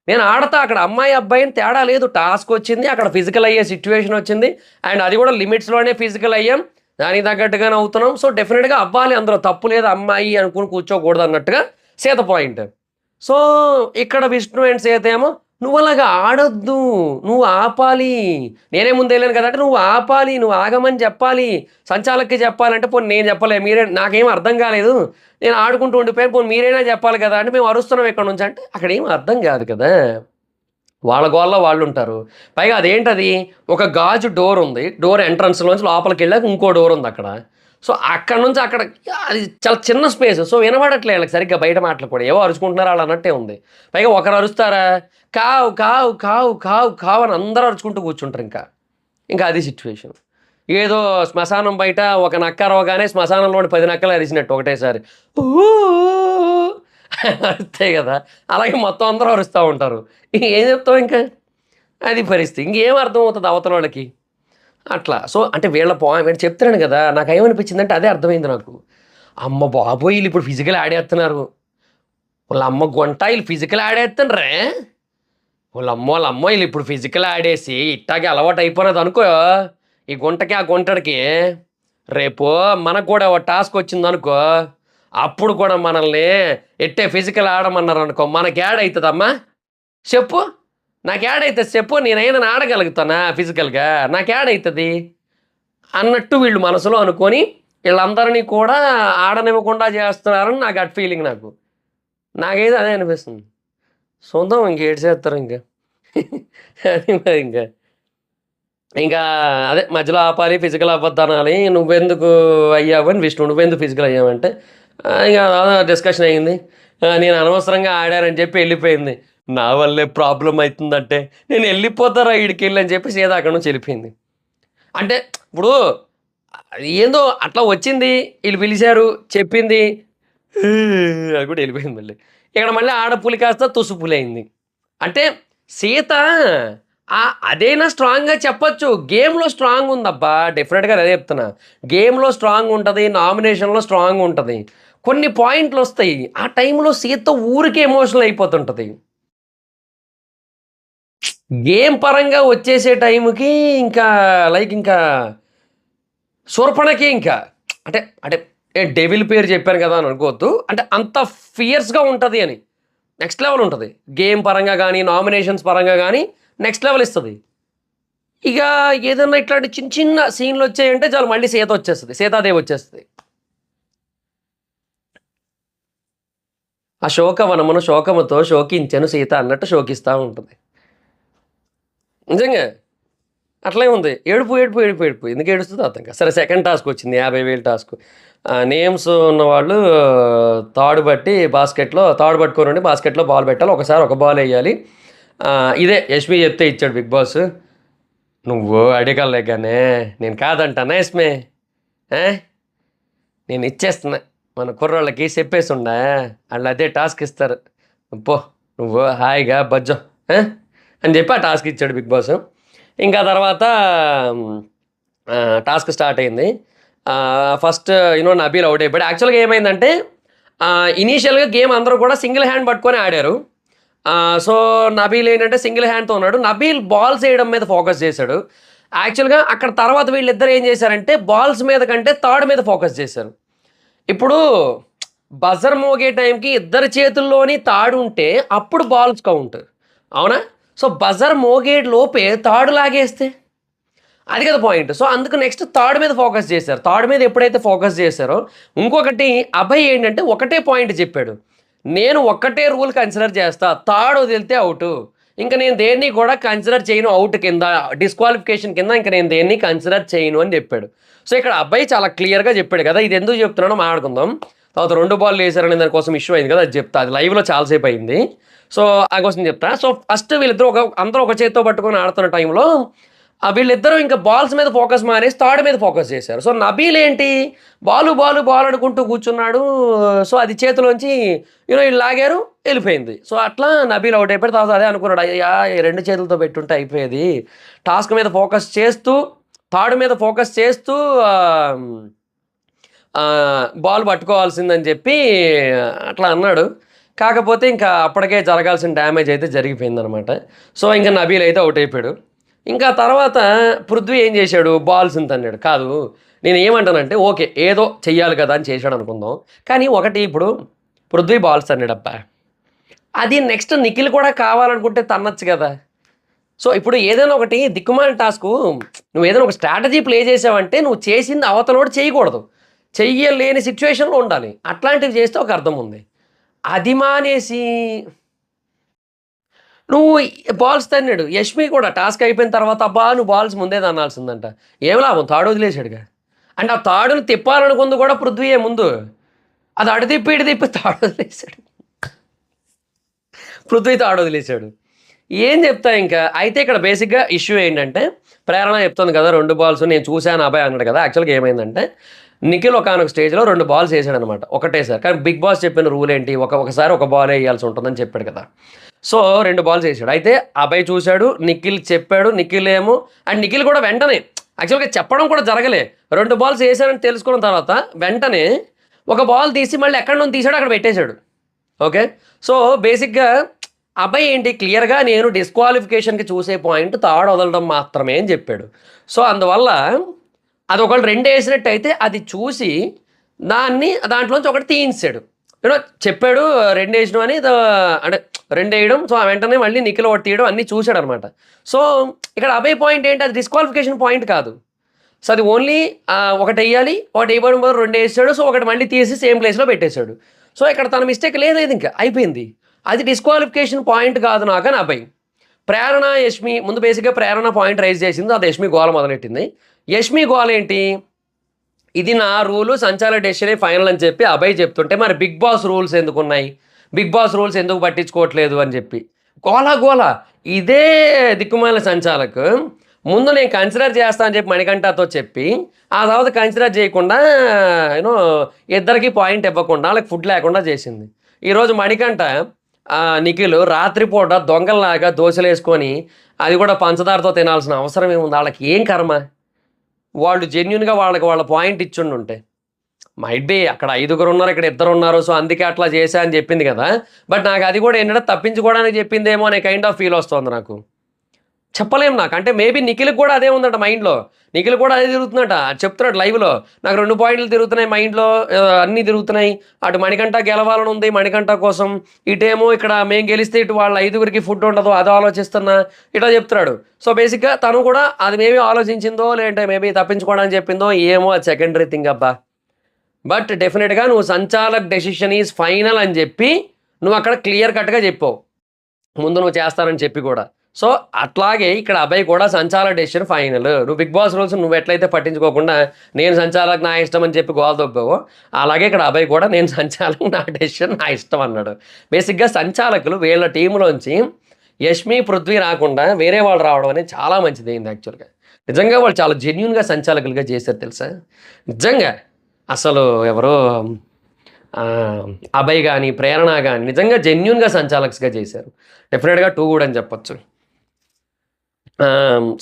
నేను ఆడతా. అక్కడ అమ్మాయి, అబ్బాయి అని తేడా లేదు. టాస్క్ వచ్చింది. అక్కడ ఫిజికల్ అయ్యే సిట్యుయేషన్ వచ్చింది. అండ్ అది కూడా లిమిట్స్‌లోనే ఫిజికల్ అయ్యాం. దానికి తగ్గట్టుగానే అవుతున్నాం. సో, డెఫినిట్‌గా అవ్వాలి అందులో తప్పు లేదు. అమ్మాయి అనుకుని కూర్చోకూడదు అన్నట్టుగా సీత పాయింట్. సో, ఇక్కడ విష్ణు అండ్ సీత ఏమో నువ్వలాగా ఆడొద్దు. నువ్వు ఆపాలి. నేనే ముందెళ్ళాను కదా! అంటే నువ్వు ఆపాలి. నువ్వు ఆగమని చెప్పాలి. సంచాలక్‌కి చెప్పాలంటే పోనీ నేను చెప్పలే. నాకేం అర్థం కాలేదు. నేను ఆడుకుంటూ ఉండిపోయాను. పోనీ మీరైనా చెప్పాలి కదా! అంటే మేము అరుస్తున్నాం ఇక్కడ నుంచి అంటే అక్కడేం అర్థం కాదు కదా! వాళ్ళ గోలలో వాళ్ళుంటారు. పైగా అదేంటది ఒక గాజు డోర్ ఉంది. డోర్ ఎంట్రన్స్‌లోంచి లోపలికెళ్ళాక ఇంకో డోర్ ఉందక్కడ. సో, అక్కడి నుంచి అక్కడ అది చాలా చిన్న స్పేస్. సో, వినబడట్లే ఆళ్ళకి సరిగ్గా బయట మాటలు కూడా. ఏవో అరుచుకుంటున్నారు ఆళ్ళన్నట్టే ఉంది. పైగా ఒకరు అరుస్తారా? కావ్ కావ్ కావ్ కావ్ కావ్ అని అందరూ అరుచుకుంటూ కూర్చుంటారింకా. ఇంకా అది సిట్యుయేషన్. ఏదో శ్మశానం బయట ఒక నక్క అరవగానే శ్మశానంలోని 10 నక్కలు అరిచినట్టు ఒకటేసారి. ఊ అరుస్తాయి గదా! అలాగే మొత్తం అందరూ అరుస్తా ఉంటారు. ఏం చెప్తావు ఇంకా? అది పరిస్థితి. ఇంకేం అర్థమవుతుంది అవతల వాళ్ళకి? అట్లా. సో, అంటే వీళ్ళ వీడు చెప్తున్నాను గదా! నాకేమనిపించిందంటే అదే అర్థమైంది నాకు. అమ్మ బాబోయ్! ఈళ్ళిప్పుడు ఫిజికల్ ఆడేత్తన్నారు. ఓళ్ళమ్మ గుంట ఈళ్ళు ఫిజికల్ ఆడేత్తండ్రే! ఓళ్ళమ్మో! ఈళ్ళిప్పుడు ఫిజికల్ ఆడేసి ఇట్టాగే అలవాటయిపోయినదనుకో, ఈ గుంటకి, ఆ గుంటడికి, రేపు మనకు కూడా ఓ టాస్కొచ్చిందనుకో, అప్పుడు కూడా మనల్ని ఎట్టే ఫిజికల్ ఆడమన్నారనుకో, మనకేడైతదమ్మా? చెప్పు. నాకేడైతది చెప్పు? నేనేమైనా ఆడగలుగుతానా ఫిజికల్‌గా? నాకేడైతది? అన్నట్టు వీళ్ళు మనసులో అనుకోని, ఈళ్ళందరిని కూడా ఆడనివ్వకుండా చేస్తున్నారని నా గట్ ఫీలింగ్ నాకు. నాకైతే అదే అనిపిస్తుంది. చూద్దాం ఇంకేటి చేత్తారో ఇంక. అది మరింక. ఇంకా అదే మధ్యలో ఆపాలి, ఫిజికల్ అవ్వద్దనాలి. నువ్వెందుకు అయ్యావు అని విష్ణు. నువ్వెందుకు ఫిజికల్ అయ్యావంటే, ఇక డిస్కషన్ అయింది. నేను అనవసరంగా ఆడానని చెప్పి ఎళ్ళిపోయింది. నా వల్లే ప్రాబ్లమ్ అయితుందంటే, నేను ఎళ్ళిపోతారా ఈడికెళ్ళి అని చెప్పి సీదా అక్కడి నుంచి ఎళ్ళిపోయింది. అంటే ఇప్పుడు ఏందో అట్లా వచ్చింది, ఈళ్ళు పిలిచారు, చెప్పింది. అది కూడా ఎళ్ళిపోయింది మళ్ళీ. ఇక్కడ మళ్ళీ ఆడపులి కాస్త తుసుపులి అయింది. అంటే సీత అదైనా స్ట్రాంగ్‌గా చెప్పొచ్చు. గేమ్‌లో స్ట్రాంగ్ ఉందబ్బా! డెఫినిట్‌గా అదే చెప్తున్నా. గేమ్‌లో స్ట్రాంగ్ ఉంటది. నామినేషన్‌లో స్ట్రాంగ్ ఉంటది. కొన్ని పాయింట్‌లొస్తాయి. ఆ టైంలో సీత ఊరికే ఎమోషనల్ అయిపోతుంటది. గేమ్ పరంగా వచ్చేసే టైంకి ఇంకా ఇంకా శూర్పణఖే ఇంకా. అంటే అంటే డెవిల్ పేరు చెప్పాను కదా అని అనుకోవద్దు. అంటే అంత ఫియర్స్‌గా ఉంటది అని. నెక్స్ట్ లెవెల్ ఉంటది. గేమ్ పరంగా గాని, నామినేషన్స్ పరంగా గాని నెక్స్ట్ లెవెల్ ఇస్తది. ఇక ఏదన్నా ఇట్లాంటి చిన్న చిన్న సీన్‌లొచ్చాయంటే చాలు మళ్ళీ సీత వచ్చేస్తది. సీతాదేవి వచ్చేస్తది. ఆ శోకవనమును శోకముతో శోకించెను సీత అన్నట్టు శోకిస్తా ఉంటది. నిజంగా. అట్లే ఉంది. ఏడుపు. ఎందుకు ఏడుస్తదో అర్థం కాదు. సరే సెకండ్ టాస్కొచ్చింది. 50,000 టాస్క్. నేమ్స్ ఉన్నవాళ్ళు తాడు బట్టి తాడు పట్టుకోనుండి బాస్కెట్‌లో బాల్ పెట్టాలి. ఒకసారి ఒక బాలేయాలి. ఇదే యష్మి చెప్తే ఇచ్చాడు బిగ్ బాస్. నువ్వు అడగలే గానే నేను కాదంటానా యస్మి? ఆ! నేను ఇచ్చేస్తున్నా. మన కుర్రోళ్ళకి చెప్పేసుండా. ఆళ్ళు అదే టాస్క్ ఇస్తారు. పో నువ్వు హాయిగా బజ్జో ఆ! అని చెప్పి ఆ టాస్క్ ఇచ్చాడు బిగ్ బాస్. ఇంకా తర్వాత టాస్క్ స్టార్ట్ అయింది. ఫస్ట్ నబీల్ ఔట్ అయిపోయాడు. యాక్చువల్‌గా ఏమైందంటే ఇనీషియల్‌గా గేమ్ అందరూ కూడా సింగిల్ హ్యాండ్ పట్టుకొని ఆడారు. సో, నబీల్ ఏంటంటే సింగిల్ హ్యాండ్‌తో ఉన్నాడు. నబీల్ బాల్స్ ఏయడం మీద ఫోకస్ చేశాడు. యాక్చువల్‌గా అక్కడ తర్వాత వీళ్ళిద్దరు ఏం చేశారంటే బాల్స్ మీద కంటే తాడు మీద ఫోకస్ చేశారు. ఇప్పుడు బజర్ మోగే టైంకి ఇద్దరి చేతుల్లోని తాడు ఉంటే అప్పుడు బాల్స్ కౌంట్. అవునా? సో, బజర్ మోగే లోపే తాడు లాగేస్తే? అది కదా పాయింట్. సో, అందుకు నెక్స్ట్ తాడు మీద ఫోకస్ చేశారు. తాడు మీద ఎప్పుడైతే ఫోకస్ చేశారో ఇంకొకటి అభయ్ ఏంటంటే ఒకటే పాయింట్ చెప్పాడు. నేను ఒక్కటే రూల్ కన్సిడర్ చేస్తా. తాడు వదిలితే ఔటు. ఇంక నేను దేన్ని కూడా కన్సిడర్ చేయను ఔట్ కింద, డిస్‌క్వాలిఫికేషన్ కింద ఇంక నేను దేన్ని కన్సిడర్ చేయను అని చెప్పాడు. సో, ఇక్కడ అబ్బాయి చాలా క్లియర్‌గా చెప్పాడు కదా! ఇది ఎందుకు చెప్తున్నానో మాట్లాడుకుందాం. తర్వాత 2 బాల్లు ఏసారనే దాని కోసం ఇష్యూ అయింది కదా! అది చెప్తా. అది లైవ్‌లో చాలా సేపు అయింది. సో, ఆ కోసం చెప్తా. సో, ఫస్ట్ వీళ్ళిద్దరూ అందరూ ఒక చేత్తో పట్టుకొని ఆడుతున్న టైంలో వీళ్ళిద్దరూ ఇంకా బాల్స్ మీద ఫోకస్ మానేసి తాడు మీద ఫోకస్ చేశారు. సో, నబీల్ ఏంటి బాల్ అనుకుంటూ కూర్చున్నాడు. సో, అది చేతిలోంచి ఈళ్ళు లాగారు ఎళ్ళిపోయింది. సో, అట్లా నబీల్ ఔట్ అయిపోయాడు. తర్వాత అదే అనుకున్నాడు. అయ్యా! ఈ 2 చేతులతో పెట్టుంటే అయిపోయేది. టాస్క్ మీద ఫోకస్ చేస్తూ, తాడు మీద ఫోకస్ చేస్తూ బాల్ పట్టుకోవాల్సిందని చెప్పి అట్లా అన్నాడు. కాకపోతే ఇంకా అప్పటికే జరగాల్సిన డ్యామేజ్ అయితే జరిగిపోయిందనమాట. సో, ఇంక నబీల్ అయితే ఔట్ అయిపోయాడు. ఇంకా తర్వాత పృథ్వీ ఏం చేశాడు? బాల్స్ ఇంతన్నాడు. కాదు నేనేమంటానంటే ఓకే. ఏదో చెయ్యాలి కదా అని చేశాడు అనుకుందాం. కానీ ఒకటి ఇప్పుడు పృథ్వీ బాల్స్ అన్నాడబ్బా! అది నెక్స్ట్ నిఖిల్ కూడా కావాలనుకుంటే తన్నొచ్చు కదా! సో, ఇప్పుడు ఏదైనా ఒకటి దిక్కుమాలిన టాస్కు నువ్వేదైనా ఒక స్ట్రాటజీ ప్లే చేసావంటే నువ్వు చేసింది అవతలోడు చేయకూడదు. చెయ్యలేని సిట్యుయేషన్‌లో ఉండాలి. అట్లాంటివి చేస్తే ఒక అర్థం ఉంది. అది మానేసి నువ్వు బాల్స్ తన్నాడు. యష్మి కూడా టాస్క్ అయిపోయిన తర్వాత అబ్బా! నువ్వు బాల్స్ ముందే తన్నాల్సిందంట. ఏం లాభం తాడు వదిలేసాడుగా. అంటే ఆ తాడుని తిప్పాలనుకుంది కూడా పృథ్వీయే ముందు. అది అటు తిప్పి ఇటు తిప్పి తాడు వదిలేసాడు. పృథ్వీ తాడు వదిలేసాడు. ఏం చెప్తా ఇంకా. అయితే ఇక్కడ బేసిక్‌గా ఇష్యూ ఏంటంటే ప్రేరణ చెప్తుంది కదా! 2 బాల్స్ నేను చూసాను అభయ్ అన్నాడు కదా! యాక్చువల్‌గా ఏమైందంటే నిఖిల్ ఒకానొక స్టేజ్‌లో 2 బాల్స్ ఏసాడనమాట. ఒకటేసారి. కానీ బిగ్ బాస్ చెప్పిన రూల్ ఏంటి? ఒకసారి ఒక బాలే ఎయ్యాల్సి ఉంటుందని చెప్పాడు కదా! సో 2 బాల్స్ వేసాడు. అయితే అభయ్ చూశాడు, నిఖిల్ చెప్పాడు. నిఖిల్ ఏమో అండ్ నిఖిల్ కూడా వెంటనే యాక్చువల్గా చెప్పడం కూడా జరగలే. 2 బాల్స్ వేసాడని తెలుసుకున్న తర్వాత వెంటనే ఒక బాల్ తీసి మళ్ళీ ఎక్కడి నుంచి తీసాడో అక్కడ పెట్టేశాడు. ఓకే. సో బేసిక్గా అభయ్ ఏంటి క్లియర్గా నేను డిస్క్వాలిఫికేషన్కి చూసే పాయింట్ తాడు వదలడం మాత్రమే అని చెప్పాడు. సో అందువల్ల అది ఒకళ్ళు 2 వేసినట్టయితే అది చూసి దాంట్లోంచి ఒకటి తీయించాడు. యూనో చెప్పాడు 2 వేసినాం అని అంటే 2 వేయడం. సో వెంటనే మళ్ళీ నిఖిల్ ఒకటి తీయడం అన్నీ చూశాడు అనమాట. సో ఇక్కడ అభయ్ పాయింట్ ఏంటి, అది డిస్క్వాలిఫికేషన్ పాయింట్ కాదు. సో అది ఓన్లీ ఒకటి వేయాలి, ఒకటి వేయడం బదులు 2 వేసాడు. సో ఒకటి మళ్ళీ తీసి సేమ్ ప్లేస్లో పెట్టేశాడు. సో ఇక్కడ తన మిస్టేక్ లేదు, ఇంకా అయిపోయింది. అది డిస్క్వాలిఫికేషన్ పాయింట్ కాదు నాకు అని అభయ్. ప్రేరణ యష్మి ముందు బేసిక్గా ప్రేరణ పాయింట్ రైజ్ చేసింది, అది యష్మి గోల మొదలెట్టింది. యష్మి గోల ఏంటి, ఇది నా రూలు సంచాలక డెసిషనే ఫైనల్ అని చెప్పి అభయ్ చెప్తుంటే మరి బిగ్ బాస్ రూల్స్ ఎందుకు ఉన్నాయి, బిగ్ బాస్ రూల్స్ ఎందుకు పట్టించుకోవట్లేదు అని చెప్పి గోల. ఇదే దిక్కుమాల సంచాలకు ముందు నేను కన్సిడర్ చేస్తా అని చెప్పి మణికంఠతో చెప్పి ఆ తర్వాత కన్సిడర్ చేయకుండా యూనో ఇద్దరికి పాయింట్ ఇవ్వకుండా వాళ్ళకి ఫుడ్ లేకుండా చేసింది. ఈరోజు మణికంఠ నిఖిల్ రాత్రిపూట దొంగల్లాగా దోశలు వేసుకొని అది కూడా పంచదారతో తినాల్సిన అవసరం ఏముంది, వాళ్ళకి ఏం కర్మ. వాళ్ళు జెన్యున్గా వాళ్ళ పాయింట్ ఇచ్చుండి ఉంటే మైట్ బి అక్కడ 5 ఉన్నారు, ఇక్కడ 2 ఉన్నారు. సో అందుకే అట్లా చేశా అని చెప్పింది కదా. బట్ నాకు అది కూడా ఏంటంటే తప్పించుకోవడానికి చెప్పిందేమో అనే కైండ్ ఆఫ్ ఫీల్ వస్తుంది నాకు. చెప్పలేము నాకు, అంటే మేబీ నిఖిల్కి కూడా అదే ఉందట మైండ్లో. నిఖిల్ కూడా అదే తిరుగుతుందట, చెప్తున్నాడు లైవ్లో. నాకు 2 పాయింట్లు తిరుగుతున్నాయి మైండ్లో, అన్నీ తిరుగుతున్నాయి. అటు మణికంఠ గెలవాలని ఉంది మణికంఠ కోసం, ఇటేమో ఇక్కడ మేము గెలిస్తే ఇటు వాళ్ళ 5గురికి ఫుడ్ ఉండదు అది ఆలోచిస్తున్నా, ఇట్లా చెప్తున్నాడు. సో బేసిక్గా తను కూడా అది మేబీ ఆలోచించిందో లేదంటే మేబీ తప్పించుకోవడానికి చెప్పిందో ఏమో, అది సెకండరీ థింగ్ అబ్బా. బట్ డెఫినెట్గా నువ్వు సంచాలక్ డెసిషన్ ఈజ్ ఫైనల్ అని చెప్పి నువ్వు అక్కడ క్లియర్ కట్గా చెప్పావు ముందు నువ్వు చేస్తానని చెప్పి కూడా. సో అట్లాగే ఇక్కడ అభయ్ కూడా సంచాలక డెసిషన్ ఫైనల్. నువ్వు బిగ్ బాస్ రూల్స్ నువ్వు ఎట్లయితే పట్టించుకోకుండా నేను సంచాలక్ నా ఇష్టం అని చెప్పి గోల్ దొబ్బావో, అలాగే ఇక్కడ అభయ్ కూడా నేను సంచాలక్ నా డెసిషన్ నా ఇష్టం అన్నాడు. బేసిక్గా సంచాలకులు వీళ్ళ టీంలోంచి యష్మి పృథ్వీ రాకుండా వేరే వాళ్ళు రావడం అనేది చాలా మంచిది అయింది యాక్చువల్గా. నిజంగా వాళ్ళు చాలా జెన్యున్గా సంచాలకులుగా చేశారు తెలుసా. నిజంగా అసలు ఎవరో అభయ్ కానీ ప్రేరణ కానీ నిజంగా జెన్యున్గా సంచాలక్స్గా చేశారు. డెఫినెట్గా 2 కూడా అని చెప్పొచ్చు.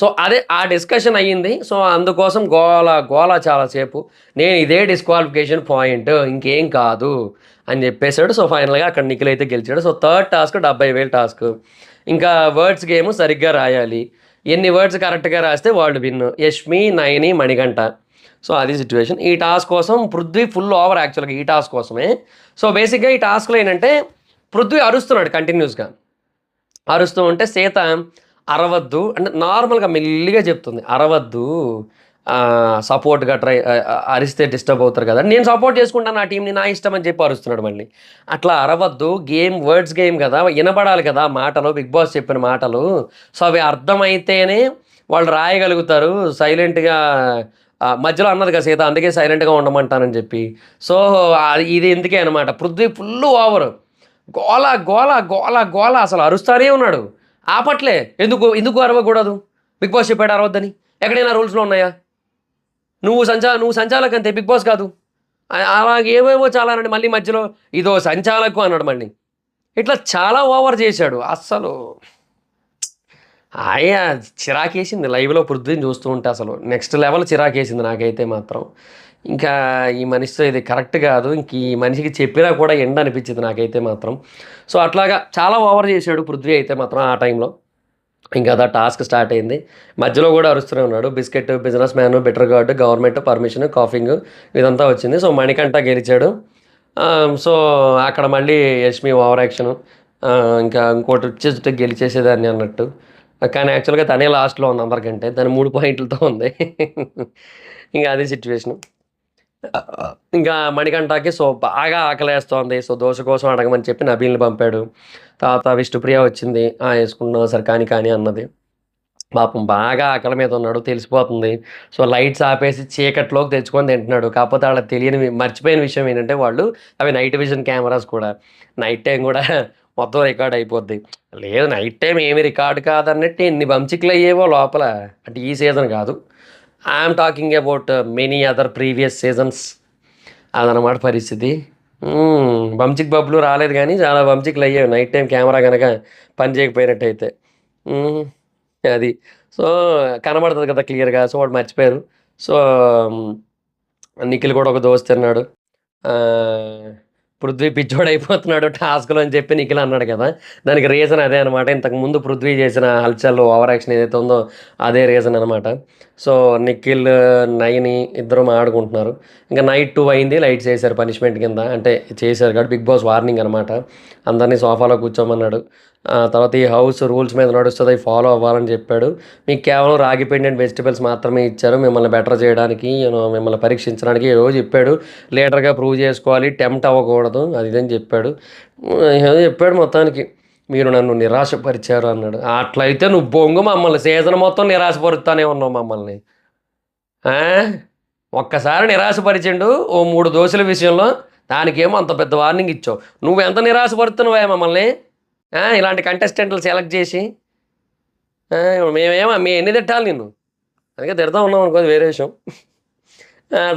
సో అదే ఆ డిస్కషన్ అయ్యింది. సో అందుకోసం గోల చాలాసేపు నేను ఇదే డిస్క్వాలిఫికేషన్ పాయింట్ ఇంకేం కాదు అని చెప్పేశాడు. సో ఫైనల్గా అక్కడ నిఖిల్ అయితే గెలిచాడు. So 3rd task 70,000 task. ఇంకా వర్డ్స్ గేమ్ సరిగ్గా రాయాలి, ఎన్ని వర్డ్స్ కరెక్ట్గా రాస్తే వాళ్ళు విన్. యష్మి, నయని, మణికంఠ. సో అది సిచ్యువేషన్. ఈ టాస్క్ కోసం పృథ్వీ ఫుల్ ఓవర్ యాక్చువల్గా ఈ టాస్క్ కోసమే. సో బేసిక్గా ఈ టాస్క్లో ఏంటంటే పృథ్వీ అరుస్తున్నాడు కంటిన్యూస్గా. అరుస్తూ ఉంటే సీత అరవద్దు అంటే నార్మల్గా మెల్లిగా చెప్తుంది, అరవద్దు సపోర్ట్గా అరిస్తే డిస్టర్బ్ అవుతారు కదా, నేను సపోర్ట్ చేసుకుంటాను నా టీంని నా ఇష్టం అని చెప్పి అరుస్తున్నాడు. మళ్ళీ అట్లా అరవద్దు, గేమ్ వర్డ్స్ గేమ్ కదా, వినబడాలి కదా మాటలు, బిగ్ బాస్ చెప్పిన మాటలు. సో అవి అర్థమైతేనే వాళ్ళు రాయగలుగుతారు. సైలెంట్గా మధ్యలో అన్నది కదా సీత, అందుకే సైలెంట్గా ఉండమంటానని చెప్పి. సో ఇది ఎందుకే అనమాట. పృథ్వీ ఫుల్ ఓవర్ గోల గోల గోల గోల, అసలు అరుస్తానే ఉన్నాడు, ఆపట్లే. ఎందుకు అరవకూడదు, బిగ్ బాస్ చెప్పాడు అరవద్దని, ఎక్కడైనా రూల్స్లో ఉన్నాయా? నువ్వు సంచాలక్ అంతే, బిగ్ బాస్ కాదు. అలాగే ఏవేవో చాలా అన్నాడు. మళ్ళీ మధ్యలో ఇదో సంచాలకు అన్నాడు మళ్ళీ. ఇట్లా చాలా ఓవర్ చేశాడు. అస్సలు చిరాకేసింది లైవ్లో పృథ్వీని చూస్తూ ఉంటే, అసలు నెక్స్ట్ లెవెల్ చిరాకేసింది నాకైతే మాత్రం. ఇంకా ఈ మనిషితో ఇది కరెక్ట్ కాదు, ఇంక ఈ మనిషికి చెప్పినా కూడా ఎండ అనిపించింది నాకైతే మాత్రం. సో అట్లాగా చాలా ఓవర్ చేశాడు పృథ్వీ అయితే మాత్రం ఆ టైంలో. ఇంకా అదా టాస్క్ స్టార్ట్ అయింది. మధ్యలో కూడా అరుస్తూనే ఉన్నాడు. Biscuit, businessman, better guard, government permission, coughing ఇదంతా వచ్చింది. సో మణికంఠ గెలిచాడు. సో అక్కడ మళ్ళీ యష్మి ఓవర్ యాక్షన్, ఇంకా ఇంకోటి వచ్చేసి గెలిచేసేదాన్ని అన్నట్టు. కానీ యాక్చువల్గా తనే లాస్ట్లో ఉంది అందరికంటే, దాని 3 పాయింట్లతో ఉంది. ఇంకా అదే సిచ్యువేషను. ఇంకా మణికంఠకి సో బాగా ఆకలేస్తోంది. సో దోశ కోసం అడగమని చెప్పి నబీల్ని పంపాడు. తర్వాత విష్ణుప్రియ వచ్చింది, వేసుకున్నాం సరే కానీ అన్నది. పాపం బాగా ఆకలి మీద ఉన్నాడు, తెలిసిపోతుంది. సో లైట్స్ ఆపేసి చీకట్లోకి తెచ్చుకొని తింటున్నాడు. కాకపోతే వాళ్ళకి తెలియని మర్చిపోయిన విషయం ఏంటంటే వాళ్ళు అవి నైట్ విజన్ కెమెరాస్ కూడా, నైట్ టైం కూడా మొత్తం రికార్డ్ అయిపోద్ది. లేదు నైట్ టైం ఏమి రికార్డ్ కాదన్నట్టు ఎన్ని బంచికలు అయ్యేవో లోపల. అంటే ఈ సీజన్ కాదు, I'm talking about many other previous seasons. అదనమాట పరిస్థితి. బంచిక్ బబ్బులు రాలేదు కానీ చాలా బంచిక్లు అయ్యాయి నైట్ టైం కెమెరా కనుక పని చేయకపోయినట్టయితే. హ్మ్. అది. సో, కనబడతది కదా క్లియర్‌గా. సో, వాడు మర్చిపోయారు. సో, హ్మ్, నిఖిల్ కూడా ఒక దోస్ తిన్నాడు. ఆహ్, పృథ్వీ పిచ్చోడయిపోతున్నాడు టాస్క్‌లో అని చెప్పి నిఖిల్ అన్నాడు కదా! దానికి రీజన్ అదే అనమాట. ఇంతకుముందు పృథ్వీ చేసిన హల్చల్, ఓవర్ యాక్షన్ ఏదైతే ఉందో అదే రీజన్ అనమాట. సో, నిఖిల్, నయని ఇద్దరు ఆడుకుంటున్నారు. ఇంక నైట్ 2 అయింది. లైట్స్ ఏసారు పనిష్మెంట్ కింద. అంటే చేశారు కాబట్టి బిగ్ బాస్ వార్నింగ్ అనమాట. అందరిని సోఫాలో కూర్చోమన్నాడు. తర్వాత ఈ హౌస్ రూల్స్ మీద నడుస్తది. అయి ఫాలో అవ్వాలని చెప్పాడు. మీకు కేవలం రాగి పిండి అండ్ వెజిటబుల్స్ మాత్రమే ఇచ్చారు. మిమ్మల్ని బెటర్ చేయడానికి, మిమ్మల్ని పరీక్షించడానికి ఏవో చెప్పాడు. లీడర్‌గా ప్రూవ్ చేసుకోవాలి. టెంప్ట్ అవ్వకూడదు. అది ఇది అని చెప్పాడు. ఏదో చెప్పాడు మొత్తానికి. మీరు నన్ను నిరాశపరిచారు అన్నాడు. అట్లయితే నువ్వు బొంగు మమ్మల్ని సీజన్ మొత్తం నిరాశపరుత్తానే ఉన్నావు మమ్మల్ని. ఆ! ఒక్కసారి నిరాశపరిచిండు. ఓ 3 దోసెల విషయంలో. దానికేమో అంత పెద్ద వార్నింగ్ ఇచ్చావు. నువ్వెంత నిరాశపరుతున్నావే మమ్మల్ని. ఇలాంటి కంటెస్టెంట్లు సెలెక్ట్ చేసి. ఆ! మేము ఎన్ని తిట్టాలి నిన్ను? అందుకే తిడతా ఉన్నాం అనుకో అది వేరే విషయం.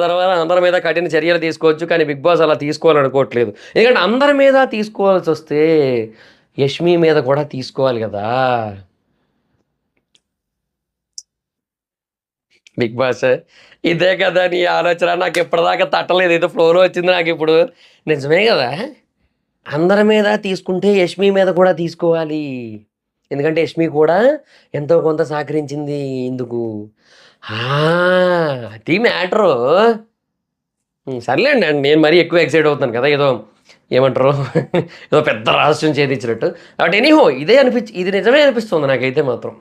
తర్వాత అందరి మీద కఠిన చర్యలు తీసుకోవచ్చు. కానీ 'బిగ్ బాస్' అలా తీసుకోవాలనుకోవట్లేదు. ఎందుకంటే అందరి మీద తీసుకోవాల్సొస్తే యష్మి మీద కూడా తీసుకోవాలి గదా! 'బిగ్ బాస్' ఇదే కదా నీ ఆలోచన. నాకిప్పటిదాకా తట్టలేదు. ఏదో ఫ్లోలో వచ్చింది నాకిప్పుడు. నిజమే గదా! అందరి మీద తీసుకుంటే యష్మి మీద కూడా తీసుకోవాలి. ఎందుకంటే యష్మి కూడా ఎంతో కొంత సహకరించింది ఇందుకు. ఆ! అది మ్యాటరు. సర్లేండి. నేను మరీ ఎక్కువ ఎక్సైట్ అవుతున్నాను కదా! ఏదో ఏమంటారు? ఏదో పెద్ద రహస్యం ఛేదించినట్టు. బట్ ఎనీహౌ ఇది నిజమే అనిపిస్తుంది నాకైతే మాత్రం.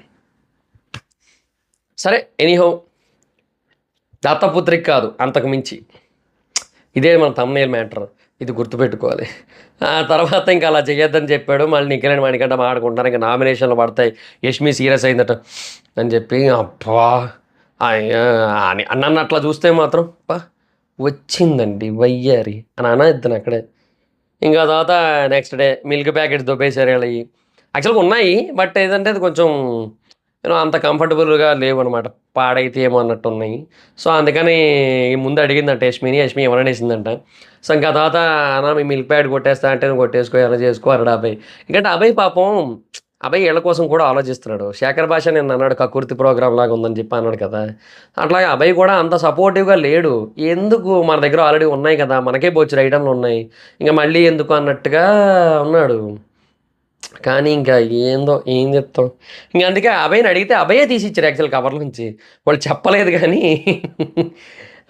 సరే ఎనీహౌ దత్తపుత్రిక కాదు అంతకు మించి. ఇదే మన థంబ్‌నెయిల్ మ్యాటర్. ఇది గుర్తుపెట్టుకోవాలి. ఆ తర్వాత ఇంక అలా చేయొద్దని చెప్పాడు. మళ్ళీ నిఖిల్ అండ్ మణికంఠ మాట్లాడుకుంటున్నారు. ఇంక నామినేషన్‌లు పడతాయి. యష్మి సీరియస్ అయిందట. అని చెప్పి అబ్బా! అయ్యా! నన్ను అట్లా చూస్తే మాత్రం అబ్బా! వచ్చిందండి వయ్యారి అని అనేద్దును అక్కడే. ఇంకా తర్వాత నెక్స్ట్ డే మిల్క్ ప్యాకెట్స్ దొబ్బేసారు ఈళ్ళయి. యాక్చువల్‌గా ఉన్నాయి. బట్ ఏదంటే అది కొంచెం అంత కంఫర్టబుల్‌గా లేవనమాట. పాడైతయేమో అన్నట్టున్నాయి. సో, అందుకని ముందు అడిగిందంట యష్మిని. యష్మి ఇవ్వననేసిందంట. సో, ఇంకా తర్వాత అన్న మీ మిల్క్ ప్యాకెట్ కొట్టేస్తా అంటే నువ్వు కొట్టేసుకో ఏమైనా చేసుకో అన్నాడు అభయ్. ఎందుకంటే అభయ్ పాపం అభయ్ ఈళ్ళ కోసం కూడా ఆలోచిస్తున్నాడు. శేఖర్ భాష నిన్న అన్నాడు కక్కుర్తి ప్రోగ్రామ్ లాగా ఉందని చెప్పి అన్నాడు కదా! అట్లాగే అభయ్ కూడా అంత సపోర్టివ్‌గా లేడు. ఎందుకు మన దగ్గర ఆల్రెడీ ఉన్నాయి కదా! మనకే బొచ్చెడు ఐటెమ్‌లున్నాయి. ఇంక మళ్ళీ ఎందుకు అన్నట్టుగా ఉన్నాడు. కానీ ఇంకా ఏందో ఏం చెప్తాం. ఇంక అందుకే అభయ్‌ని అడిగితే అభయే తీసిచ్చారు యాక్చువల్ కవర్‌లోంచి. వాళ్ళు చెప్పలేదు గానీ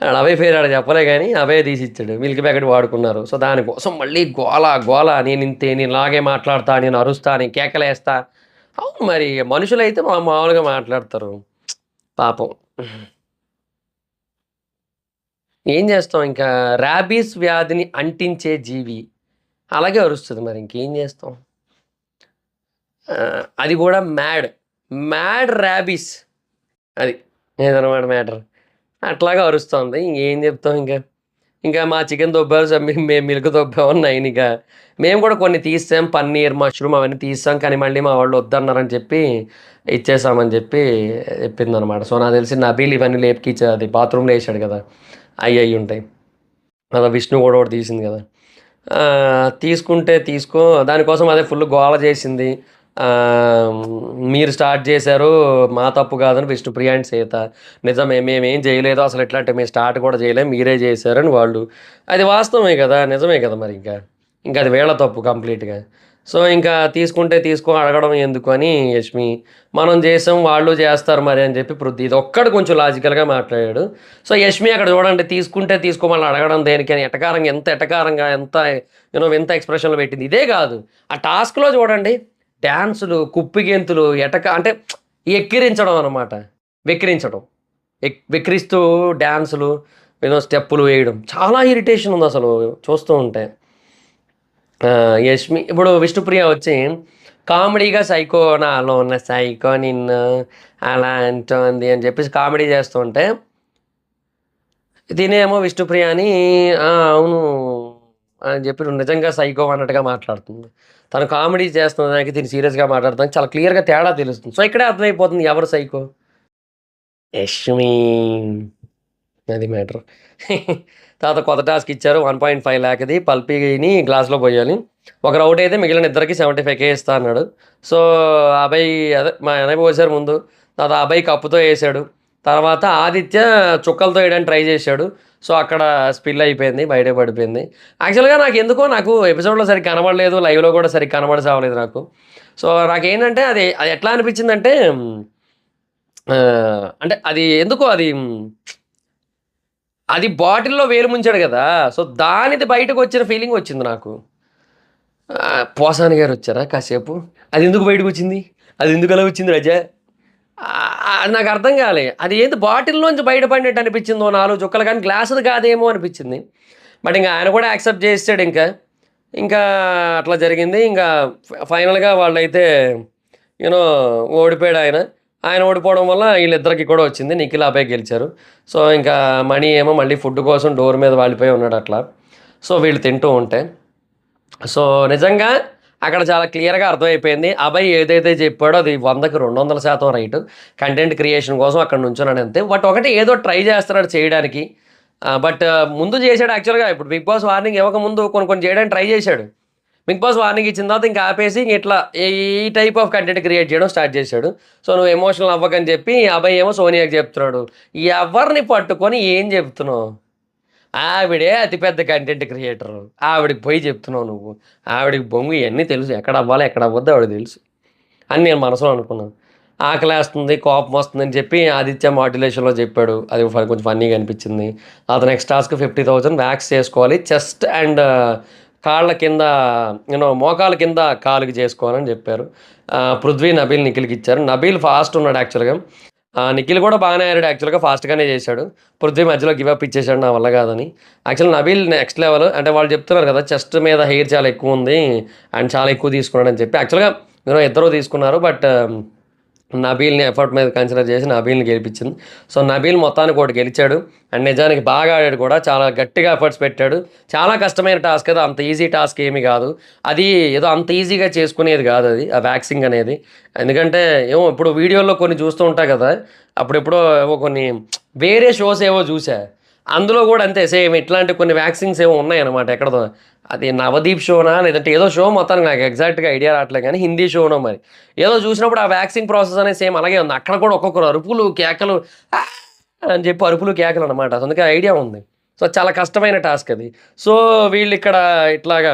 ఆడు అభయ్ పేరు ఆడు చెప్పలే గానీ అభయే తీసిచ్చాడు. మిల్క్ ప్యాకెట్ వాడుకున్నారు. సో, దానికోసం మళ్ళీ గోల, గోల నేనింతే, నేను ఇలాగే మాట్లాడతా, నేను అరుస్తా, నేను కేకలేస్తా. అవును మరి మనుషులైతే మామూలుగా మాట్లాడతారు. పాపం. ఏం చేస్తాం ఇంకా రాబీస్ వ్యాధిని అంటించే జీవి. అలాగే అరుస్తది మరి ఇంకేం చేస్తాం. అది కూడా మ్యాడ్. Mad rabies. అది. ఇదనమాట మ్యాటర్. అట్లాగా అరుస్తోంది. ఇంకేం చెప్తాం ఇంకా. ఇంకా మా చికెన్ దొబ్బారు మేము మిల్క్ దొబ్బామని నైనిక. మేము కూడా కొన్ని తీసాం. పన్నీర్, మష్రూమ్ అవన్నీ తీసాం. కానీ మళ్ళీ మా వాళ్ళు వద్దన్నారని చెప్పి ఇచ్చేసామని చెప్పి చెప్పిందనమాట. సో, నాకు తెలిసి నబీల్ ఇవన్నీ అది బాత్రూమ్‌లో ఏసాడు కదా! అయ్యుంటాయి. అలా విష్ణు కూడా ఒకటి తీసింది కదా! తీసుకుంటే తీసుకో దానికోసం అదే ఫుల్ గోల చేసింది. ఆహ్, మీరు స్టార్ట్ చేశారు. మా తప్పు కాదని విష్ణుప్రియ అండ్ సీత. నిజమే మేమేం చేయలేదు. అసలు ఇట్లాంటివి మేము స్టార్ట్ కూడా చేయలేము. మీరే చేశారని వాళ్ళు. అది వాస్తవమే కదా! నిజమే కదా! మరి ఇంకా. ఇంక అది వీళ్ళ తప్పు కంప్లీట్‌గా. సో, ఇంకా తీసుకుంటే తీసుకో అడగడం ఎందుకు అని యష్మి. మనం చేసాం వాళ్ళు చేస్తారు మరి అని చెప్పి పృథ్వీ. ఇదొక్కడు కొంచెం లాజికల్‌గా మాట్లాడాడు. సో, యష్మి అక్కడ చూడండి తీసుకుంటే తీసుకోమని అడగడం దేనికని ఎటకారంగా ఎంత ఎటకారంగా ఎంత వింత ఎక్స్‌ప్రెషన్‌లు పెట్టింది. ఇదే కాదు ఆ టాస్క్‌లో చూడండి డాన్సులు, కుప్పిగెంతులు అంటే ఎక్కిరించడం అనమాట. వెక్కిరించడం. వెక్కిరిస్తూ డాన్సులు, స్టెప్పులు వేయడం. చాలా ఇరిటేషన్ ఉందసలు చూస్తూ ఉంటే. యష్మి ఇప్పుడు విష్ణుప్రియ వచ్చి కామెడీగా సైకో నాలో ఉన్న సైకో నిన్ను అలా అంటోంది అని చెప్పేసి కామెడీ చేస్తూ ఉంటే తినేమో విష్ణుప్రియ అని అవును అని చెప్పి నువ్వు నిజంగా సైకో అన్నట్టుగా మాట్లాడుతుంది. తను కామెడీ చేస్తున్న దానికి దీన్ని సీరియస్‌గా మాట్లాడుతానికి చాలా క్లియర్‌గా తేడా తెలుస్తుంది. సో, ఇక్కడే అర్థమైపోతుంది ఎవరు సైకో. యష్మి. అది మ్యాటర్. తర్వాత కొత్త టాస్క్ ఇచ్చారు 1.5 ల్యాక్‌ది పల్పీని గ్లాస్‌లో పోయాలి. ఒకరు ఔట్ అయితే మిగిలిన ఇద్దరికి 75K ఇస్తా అన్నాడు. సో, అభయ్ అదే మా అన్నయ్య పోసారు ముందు. తర్వాత అభయ్ కప్పుతో ఏసాడు. తర్వాత ఆదిత్య చుక్కలతో ఏయడానికి ట్రై చేశాడు. సో, అక్కడ స్పిల్ అయిపోయింది. బయట పడిపోయింది. యాక్చువల్‌గా నాకు ఎపిసోడ్‌లో సరిగ్గా కనబడలేదు. లైవ్‌లో కూడా సరిగ్గా కనబడి సావలేదు నాకు. సో, నాకేంటంటే అది అది ఎట్లా అనిపించిందంటే అంటే అది ఎందుకో అది బాటిల్‌లో వేలు ముంచాడు గదా! సో, దానిది బయటకొచ్చిన ఫీలింగొచ్చింది నాకు. పోసాని గారొచ్చారా కాసేపు? అదెందుకు బయటకొచ్చింది? అదెందుకలా వచ్చింది రజా? నాకర్థం గాలే. అది ఏంది బాటిల్‌లోంచి బయట పడినట్టు అనిపిచ్చిందో 4 చుక్కలు గానీ గ్లాసుది కాదేమో అనిపిచ్చింది. బట్ ఇంక ఆయన కూడా యాక్సెప్ట్ చేసేసాడింక. ఇంకా అట్లా జరిగింది. ఇంకా ఫైనల్‌గా వాళ్ళైతే యూ నో ఓడిపోయాడాయన. ఆయన ఓడిపోవడం వల్ల ఈళ్ళిద్దరికి కూడా వచ్చింది. నిఖిల్, అభయ్ గెలిచారు. సో, ఇంకా మణి ఏమో మళ్ళీ ఫుడ్ కోసం డోర్ మీద వాలిపోయి ఉన్నాడట్లా. సో, వీళ్ళు తింటూ ఉంటే. సో, నిజంగా అక్కడ చాలా క్లియర్‌గా అర్థమైపోయింది. అభయ్ ఏదైతే చెప్పాడో అది 100కి 200% రైటు. కంటెంట్ క్రియేషన్ కోసం అక్కడ నుంచున్నాడంతే. బట్ ఒకటి ఏదో ట్రై చేస్తున్నాడు చేయడానికి. బట్ ముందు చేశాడు యాక్చువల్‌గా. ఇప్పుడు 'బిగ్ బాస్' వార్నింగ్ ఇవ్వకముందు కొన్ని కొన్ని చేయడానికి ట్రై చేశాడు. 'బిగ్ బాస్' వార్నింగ్ ఇచ్చిన తర్వాత ఇంక ఆపేసి ఇంక ఇట్లా ఈ టైప్ ఆఫ్ కంటెంట్ క్రియేట్ చేయడం స్టార్ట్ చేశాడు. సో, నువ్వు ఎమోషనల్ అవ్వకని చెప్పి అభయ్ ఏమో సోనియాకి చెప్తున్నాడు. ఎవరిని పట్టుకొని ఏం చెప్తున్నావు? ఆవిడే అతిపెద్ద కంటెంట్ క్రియేటరు. ఆవిడకి పోయి చెప్తున్నావు నువ్వు. ఆవిడకి బొంగు ఇయన్నీ తెలుసు. ఎక్కడ అవ్వాలి, ఎక్కడ అవ్వద్దో ఆవిడకి తెలుసు అని నేను మనసులో అనుకున్నాను. ఆకలేస్తుంది, కోపం వస్తుందని చెప్పి ఆదిత్య మాడ్యులేషన్‌లో చెప్పాడు. అది కొంచెం ఫన్నీగా అనిపించింది. తర్వాత నెక్స్ట్ టాస్క్ 50,000 వ్యాక్స్ చేసుకోవాలి. చెస్ట్ అండ్ కాళ్ళ కింద మోకాళ్ళ కింద కాలుకి చేసుకోవాలని చెప్పారు. పృథ్వీ, నబీల్ నిఖిల్‌కి ఇచ్చారు. నబీల్ ఫాస్ట్ ఉన్నాడు యాక్చువల్‌గా. నిఖిల్ కూడా బాగానే ఆడాడు యాక్చువల్‌గా ఫాస్ట్‌గానే చేశాడు. పృథ్వీ మధ్యలో గివ్ అప్ ఇచ్చేసాడు నా వల్ల కాదని. Actual Nabeel next level. అంటే వాళ్ళు చెప్తున్నారు కదా చెస్ట్ మీద హెయిర్ చాలా ఎక్కువ ఉంది అండ్ చాలా ఎక్కువ తీసుకున్నాడని చెప్పి. యాక్చువల్‌గా ఇద్దరు తీసుకున్నారు. బట్ నబీల్‌ని ఎఫర్ట్ మీద కన్సిడర్ చేసి నబీల్‌ని గెలిపించింది. సో, నబీల్ మొత్తానికి ఒకటి గెలిచాడు. అండ్ నిజానికి బాగా ఆడాడు కూడా. చాలా గట్టిగా ఎఫర్ట్స్ పెట్టాడు. చాలా కష్టమైన టాస్క్ అది. అంత ఈజీ టాస్క్ ఏమీ కాదు. అది ఏదో అంత ఈజీగా చేసుకునేది కాదు అది. ఆ వ్యాక్సింగ్ అనేది. ఎందుకంటే ఏమో ఇప్పుడు వీడియోలో కొన్ని చూస్తూ ఉంటా కదా! అప్పుడెప్పుడో ఏవో కొన్ని వేరే షోస్ ఏవో చూసా. అందులో కూడా అంతే సేమ్ ఇట్లాంటి కొన్ని వ్యాక్సింగ్స్ ఏవో ఉన్నాయన్నమాట ఎక్కడదో. అది 'నవదీప్' షోనా లేదంటే ఏదో షో మొత్తానికి నాకు ఎగ్జాక్ట్‌గా ఐడియా రావట్లేదు గానీ హిందీ షోనో మరి. ఏదో చూసినప్పుడు ఆ వ్యాక్సింగ్ ప్రాసెస్ అనేది సేమ్ అలాగే ఉంది. అక్కడ కూడా ఒక్కొక్కరు అరుపులు, కేకలు అని చెప్పి అరుపులు, కేకలు అనమాట. అందుకే ఐడియా ఉంది. సో, చాలా కష్టమైన టాస్క్ అది. సో, వీళ్ళిక్కడ ఇట్లాగా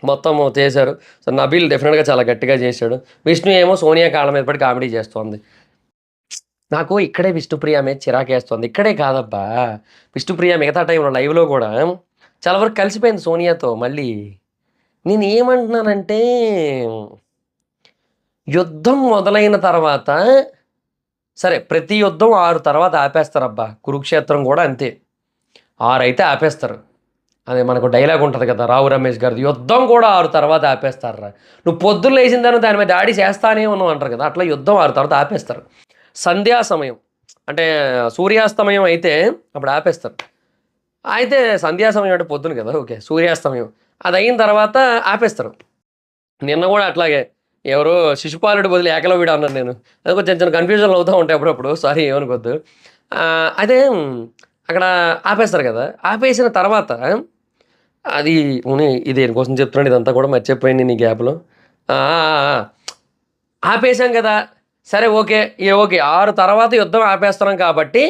మొత్తము చేశారు. సో, నబీల్ డెఫినిట్‌గా చాలా గట్టిగా చేశాడు. విష్ణు ఏమో సోనియా కాళ్ళ మీద పడి కామెడీ చేస్తోంది. నాకు ఇక్కడే విష్ణుప్రియ మీద చిరాకేస్తుంది. ఇక్కడే కాదబ్బా! విష్ణుప్రియ మిగతా టైంలో లైవ్‌లో గూడా చాలా వరకు కలిసిపోయింది సోనియాతో మళ్ళీ. నేనేమంటున్నానంటే, యుద్ధం మొదలైన తర్వాత సరే ప్రతి యుద్ధం 6 తర్వాత ఆపేస్తారబ్బా! కురుక్షేత్రం గూడా అంతే. 6 అయితే ఆపేస్తారు. అది మనకు డైలాగ్ ఉంటది కదా! రావు రమేష్ గారిది. యుద్ధం కూడా 6 తర్వాత ఆపేస్తార్రా. నువ్వు పొద్దున్న లేచిన తర్వాత దాని మీద దాడి చేస్తానే ఉన్నావు అంటారు కదా! అట్లా యుద్ధం 6 తర్వాత ఆపేస్తారు. సంధ్యా సమయం అంటే సూర్యాస్తమయం అయితే అప్పుడు ఆపేస్తారు. అయితే సంధ్యా సమయం అంటే పొద్దున కదా! ఓకే. సూర్యాస్తమయం. అదయిన తర్వాత ఆపేస్తారు. నిన్న గూడా అట్లాగే ఎవరో శిశుపాలుడి బదులు ఏకలవ్యుడు అన్నాను నేను. అది కొంచెం చిన్న కన్‌ఫ్యూజన్‌లు అవుతా ఉంటాయి అప్పుడప్పుడు. సారీ ఏమనుకోద్దు. అయితే అక్కడ ఆపేస్తారు కదా! ఆపేసిన తర్వాత అది ఇది దేనికోసం చెప్తున్నాను ఇదంతా కూడా మర్చిపోయాను నీ గ్యాప్‌లో. ఆ! ఆ! ఆ! ఆపేసాం కదా! సరే ఓకే. ఓకే. 6 తర్వాత యుద్ధం ఆపేస్తున్నాం కాబట్టి,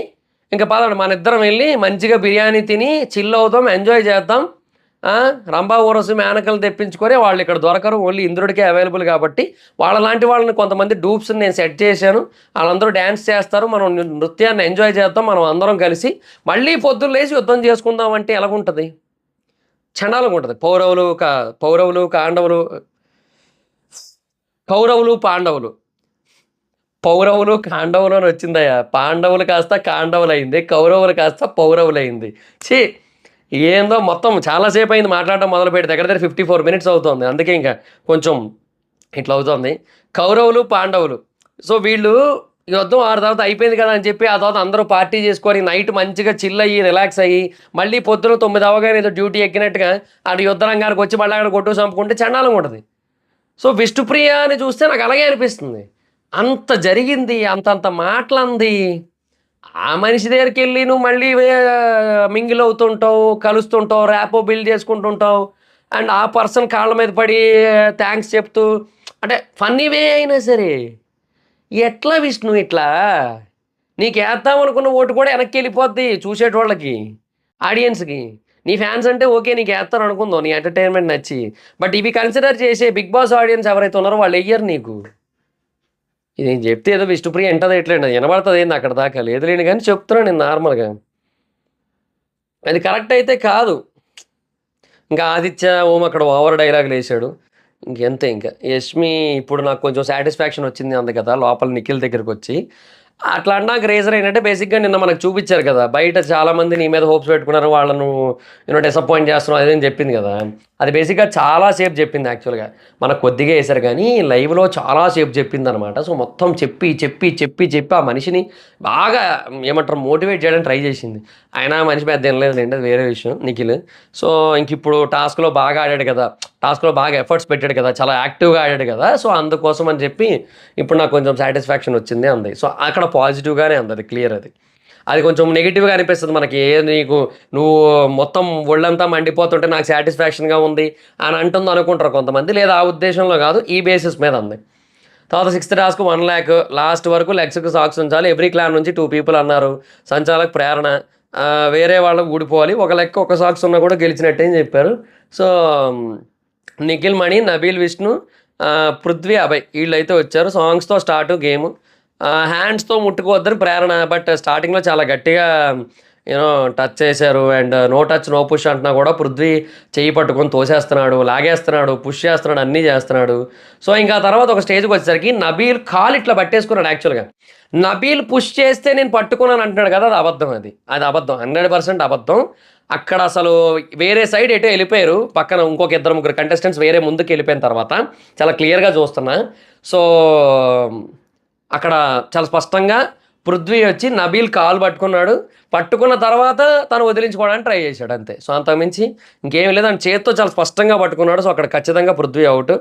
ఇంక పదండి మనిద్దరం వెళ్లి మంచిగా బిర్యానీ తిని చిల్ అవుదాం, ఎంజాయ్ చేద్దాం. ఆ! రంభా, ఊర్వశి, మేనకలు తెప్పించుకొని వాళ్ళిక్కడ దొరకరు. ఓన్లీ ఇంద్రుడికే అవైలబుల్ కాబట్టి, వాళ్ళలాంటి వాళ్ళని కొంతమంది డూప్స్‌ని నేను సెట్ చేశాను. ఆళ్ళందరూ డాన్స్ చేస్తారు. మనం నృత్యాన్ని ఎంజాయ్ చేద్దాం. మనం అందరం కలిసి. మళ్ళీ పొద్దున్న లేసి యుద్ధం చేసుకుందాం అంటే ఎలాగుంటది? చండాలంగుంటది. పౌరవులు, కౌరవులు, పాండవులు. పౌరవులు, కాండవులు అని వచ్చిందయ్యా. పాండవులు కాస్త కాండవులయింది. కౌరవులు కాస్త పౌరవులయింది. ఛీ! ఏందో మొత్తం చాలా సేపయింది మాట్లాడడం మొదలుపెట్టి. దగ్గర దగ్గర 54 మినిట్స్ అవుతోంది. అందుకే ఇంకా కొంచెం ఇట్లా అవుతోంది. కౌరవులు, పాండవులు. సో, వీళ్ళు యుద్ధం 6 తర్వాత అయిపోయింది కదా అని చెప్పి, ఆ తర్వాత అందరూ పార్టీ చేసుకొని నైట్ మంచిగా చిల్ అయ్యి, రిలాక్స్ అయ్యి, మళ్ళీ పొద్దున 9 అవ్వగానే ఏదో డ్యూటీ ఎక్కినట్టుగా ఆడ యుద్ధ రంగానికొచ్చి మళ్ళీ అక్కడ కొట్టు చంపుకుంటే చండాలంగుంటది. సో, విష్ణుప్రియ అని చూస్తే నాకు అలాగే అనిపిస్తుంది. అంత జరిగింది. అంతంత మాటలంది. ఆ మనిషి దగ్గరికెళ్ళి నువ్వు మళ్ళీ మింగిల్ అవుతుంటావు, కలుస్తుంటావు, ర్యాపో బిల్డ్ చేసుకుంటుంటావు. అండ్ ఆ పర్సన్ కాళ్ళ మీద పడి థాంక్స్ చెప్తూ అంటే ఫన్నీ వే అయినా సరే, ఎట్లా విష్ణు ఇట్లా? నీకేద్దామనుకున్న ఓటు కూడా ఎనక్కెళ్ళిపోద్ది చూసేటోళ్ళకి, ఆడియన్స్‌కి. నీ ఫ్యాన్స్ అంటే ఓకే. నీకేత్తారు అనుకుందాం నీ ఎంటర్‌టైన్‌మెంట్ నచ్చి. బట్ ఇవి కన్సిడర్ చేసే 'బిగ్ బాస్' ఆడియన్స్ ఎవరైతే ఉన్నారో వాళ్ళెయ్యరు నీకు. ఇది నేను చెప్తే ఏదో విష్ణుప్రియ ఇంటదో ఎట్లేండి అది వినబడతదేంది అక్కడి దాకా? లేదులెండి గానీ చెప్తున్నాను నేను నార్మల్‌గా. అది కరెక్ట్ అయితే కాదు. ఇంకా ఆదిత్య, ఓం అక్కడ ఓవర్ డైలాగులేశాడు. ఇంకంతే ఇంక. యష్మి ఇప్పుడు నాకు కొంచెం సాటిస్ఫాక్షన్ వచ్చింది అంది కదా! లోపల నిఖిల్ దగ్గరకొచ్చి. అట్లా అనడానికి రీజన్ ఏంటంటే బేసిక్‌గా నిన్న మనకు చూపిచ్చారు కదా! బయట చాలామంది నీ మీద హోప్స్ పెట్టుకున్నారు. వాళ్ళను డిసప్పాయింట్ చేస్తున్నావు అది ఇది అని చెప్పింది కదా! అది బేసిక్‌గా చాలా సేపు చెప్పింది యాక్చువల్‌గా. మనకు కొద్దిగా ఏశారు గానీ లైవ్‌లో చాలా సేపు చెప్పిందనమాట. సో, మొత్తం చెప్పి, చెప్పి, చెప్పి, చెప్పి ఆ మనిషిని బాగా ఏమంటారు మోటివేట్ చేయడానికి ట్రై చేసింది. అయినా ఆ మనిషి పెద్ద ఇనలేదులెండి అది వేరే విషయం నిఖిల్. సో, ఇంకిప్పుడు టాస్క్‌లో బాగా ఆడాడు కదా! టాస్క్‌లో బాగా ఎఫర్ట్స్ పెట్టాడు కదా! చాలా యాక్టివ్‌గా ఆడాడు కదా! సో, అందుకోసం అని చెప్పి ఇప్పుడు నాకు కొంచెం సాటిస్ఫాక్షన్ వచ్చింది అంది. సో, అక్కడ పాజిటివ్‌గానే అంది అది క్లియర్ అది. అది కొంచెం నెగెటివ్‌గా అనిపిస్తది మనకి. నీకు నువ్వు మొత్తం ఒళ్ళంతా మండిపోతుంటే నాకు సాటిస్ఫాక్షన్‌గా ఉంది అని అంటుందనుకుంటారు కొంతమంది. లేదా ఆ ఉద్దేశంలో కాదు. ఈ బేసిస్ మీద అంది. తర్వాత సిక్స్త్ టాస్క్ 1,00,000 లాస్ట్ వరకు లెగ్స్‌కి సాక్స్ ఉంచాలి. ఎవ్రీ క్లాన్ నుంచి 2 పీపుల్ అన్నారు. సంచాలక్ ప్రేరణ. వేరే వాళ్ళకి ఊడిపోవాలి. ఒక లెగ్ ఒక సాక్స్ ఉన్నా కూడా గెలిచినట్టే అని చెప్పారు. సో, నిఖిల్, మణి, నబీల్, విష్ణు, పృథ్వీ, అభయ్ ఈళ్ళైతే వచ్చారు. సాంగ్స్‌తో స్టార్టు గేము. హ్యాండ్స్‌తో ముట్టుకోవద్దని ప్రేరణ. బట్ స్టార్టింగ్‌లో చాలా గట్టిగా టచ్ చేశారు. And no touch, no push అంటున్నా కూడా పృథ్వీ చెయ్యి పట్టుకొని తోసేస్తున్నాడు, లాగేస్తున్నాడు, పుష్ చేస్తున్నాడు, అన్నీ చేస్తున్నాడు. సో, ఇంకా తర్వాత ఒక స్టేజ్‌కొచ్చేసరికి నబీల్ కాలు ఇట్లా పట్టేసుకున్నాడు యాక్చువల్‌గా. నబీల్ పుష్ చేస్తే నేను పట్టుకున్నాను అంటున్నాడు కదా! అది అబద్ధం అది. అది అబద్ధం. 100% అబద్ధం. అక్కడ అసలు వేరే సైడ్ ఎటో ఎళ్ళిపోయారు. పక్కన ఇంకొక ఇద్దరు, ముగ్గురు కంటెస్టెంట్స్ వేరే ముందుకెళ్ళిపోయిన తర్వాత చాలా క్లియర్‌గా చూస్తున్నా. సో, అక్కడ చాలా స్పష్టంగా పృథ్వీ వచ్చి నబీల్ కాలు పట్టుకున్నాడు. పట్టుకున్న తర్వాత తను వదిలించుకోవడానికి ట్రై చేశాడు అంతే. సో, అంతకుమించి ఇంకేమి లేదు. ఆయన చేత్తో చాలా స్పష్టంగా పట్టుకున్నాడు. సో, అక్కడ ఖచ్చితంగా పృథ్వీ ఔట్.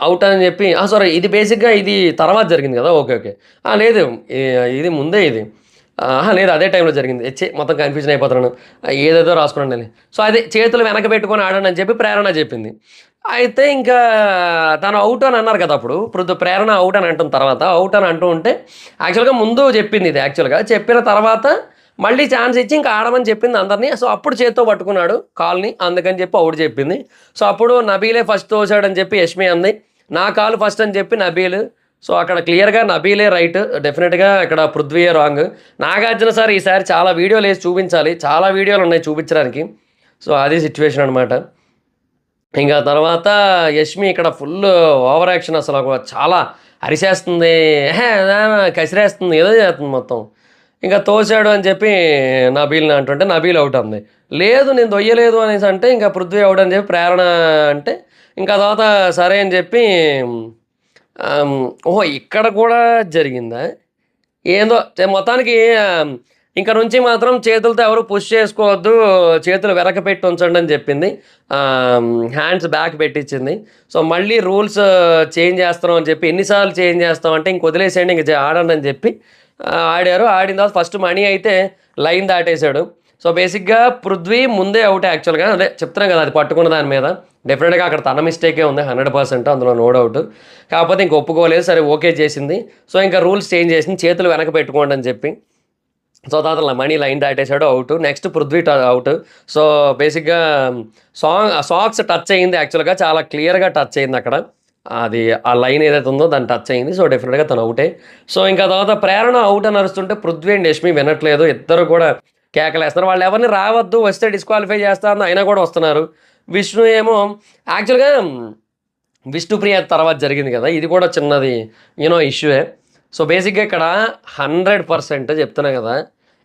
ఔట్ అని చెప్పి సారీ ఇది బేసిక్‌గా ఇది తర్వాత జరిగింది కదా! ఓకే. ఓకే. లేదు. ఇది ముందే ఇది. లేదు అదే టైంలో జరిగింది. మొత్తం కన్‌ఫ్యూజన్ అయిపోతున్నాను. ఏదేదో రాసుకున్నానులే. సో, అదే చేతులు వెనక పెట్టుకొని ఆడండి అని చెప్పి ప్రేరణ చెప్పింది. అయితే ఇంకా తను ఔట్ అని అన్నారు కదా! అప్పుడు. ప్రేరణ ఔట్ అని అంటున్న తర్వాత ఔట్ అని అంటూ ఉంటే యాక్చువల్‌గా ముందు చెప్పింది ఇది యాక్చువల్‌గా. చెప్పిన తర్వాత మళ్ళీ ఛాన్స్ ఇచ్చి ఇంకా ఆడమని చెప్పింది అందరిని. సో, అప్పుడు చేత్తో పట్టుకున్నాడు కాలుని. అందుకని చెప్పి ఔట్ చెప్పింది. సో, అప్పుడు నబీలే ఫస్ట్ తోసాడని చెప్పి యష్మి అంది. నా కాలు ఫస్ట్ అని చెప్పి నబీల్. సో, అక్కడ క్లియర్‌గా నబీలే రైట్. డెఫినిట్‌గా ఇక్కడ పృథ్వీయే రాంగ్. నాగార్జున సార్ ఈసారి చాలా వీడియోలేసి చూపించాలి. చాలా వీడియోలున్నాయి చూపించడానికి. సో, అది సిట్యుయేషన్ అనమాట. ఇంకా తర్వాత యష్మి ఇక్కడ ఫుల్ ఓవర్ యాక్షన్ అసలు చాలా అరిసేస్తుంది. కసిరేస్తుంది. ఏదో చేస్తుంది మొత్తం. ఇంకా తోసాడు అని చెప్పి నబీల్‌ని అంటుంటే నబీల్ ఔట్ అంది. లేదు నేను తొయ్యలేదు అనేసి అంటే ఇంకా పృథ్వీ ఔట్ అని చెప్పి ప్రేరణ అంటే ఇంకా తర్వాత సరే అని చెప్పి ఓహో! ఇక్కడ కూడా జరిగిందా? ఏందో మొత్తానికి ఇంక నుంచి మాత్రం చేతులతో ఎవరు పుష్ చేసుకోవద్దు. చేతులు వెనక పెట్టి ఉంచండి అని చెప్పింది. హ్యాండ్స్ బ్యాక్ పెట్టించింది. సో, మళ్ళీ రూల్స్ చేంజ్ చేస్తున్నాం అని చెప్పి ఎన్ని సార్లు చేంజ్ చేస్తాం అంటే ఇంక వదిలేసేయండి ఇంక ఆడండి అని చెప్పి ఆడారు. ఆడిన తర్వాత ఫస్ట్ మణి అయితే లైన్ దాటేసాడు. సో, బేసిక్‌గా పృథ్వీ ముందే ఔట్ యాక్చువల్‌గా. అదే చెప్తున్నాం కదా! అది పట్టుకున్న దాని మీద. డెఫినిట్‌గా అక్కడ తన మిస్టేకే ఉంది 100% అందులో నో డౌట్. కాకపోతే ఇంక ఒప్పుకోలేదు. సరే ఓకే చేసింది. సో, ఇంకా రూల్స్ చేంజ్ చేసింది. చేతులు వెనక పెట్టుకోండి అని చెప్పి. సో, తర్వాత మణి లైన్ దాటేసాడు out. Next Prithvi out. So, బేసిక్‌గా సాక్స్ టచ్ అయింది యాక్చువల్‌గా. చాలా క్లియర్‌గా టచ్ అయింది అక్కడ. అది ఆ లైన్ ఏదైతే ఉందో దాన్ని టచ్ అయింది. సో, డెఫినిట్‌గా తను ఔటే. సో, ఇంకా తర్వాత ప్రేరణ ఔట్ అని అరుస్తుంటే పృథ్వీ అండ్ యష్మి వినట్లేదు. ఇద్దరు కూడా కేకలేస్తున్నారు. వాళ్ళు ఎవరిని రావద్దు వస్తే డిస్‌క్వాలిఫై చేస్తా అన్న అయినా కూడా వస్తున్నారు. విష్ణు ఏమో యాక్చువల్‌గా విష్ణుప్రియ తర్వాత జరిగింది కదా! ఇది కూడా చిన్నది ఇష్యూయే. సో, బేసిక్‌గా ఇక్కడ 100% చెప్తున్నా కదా!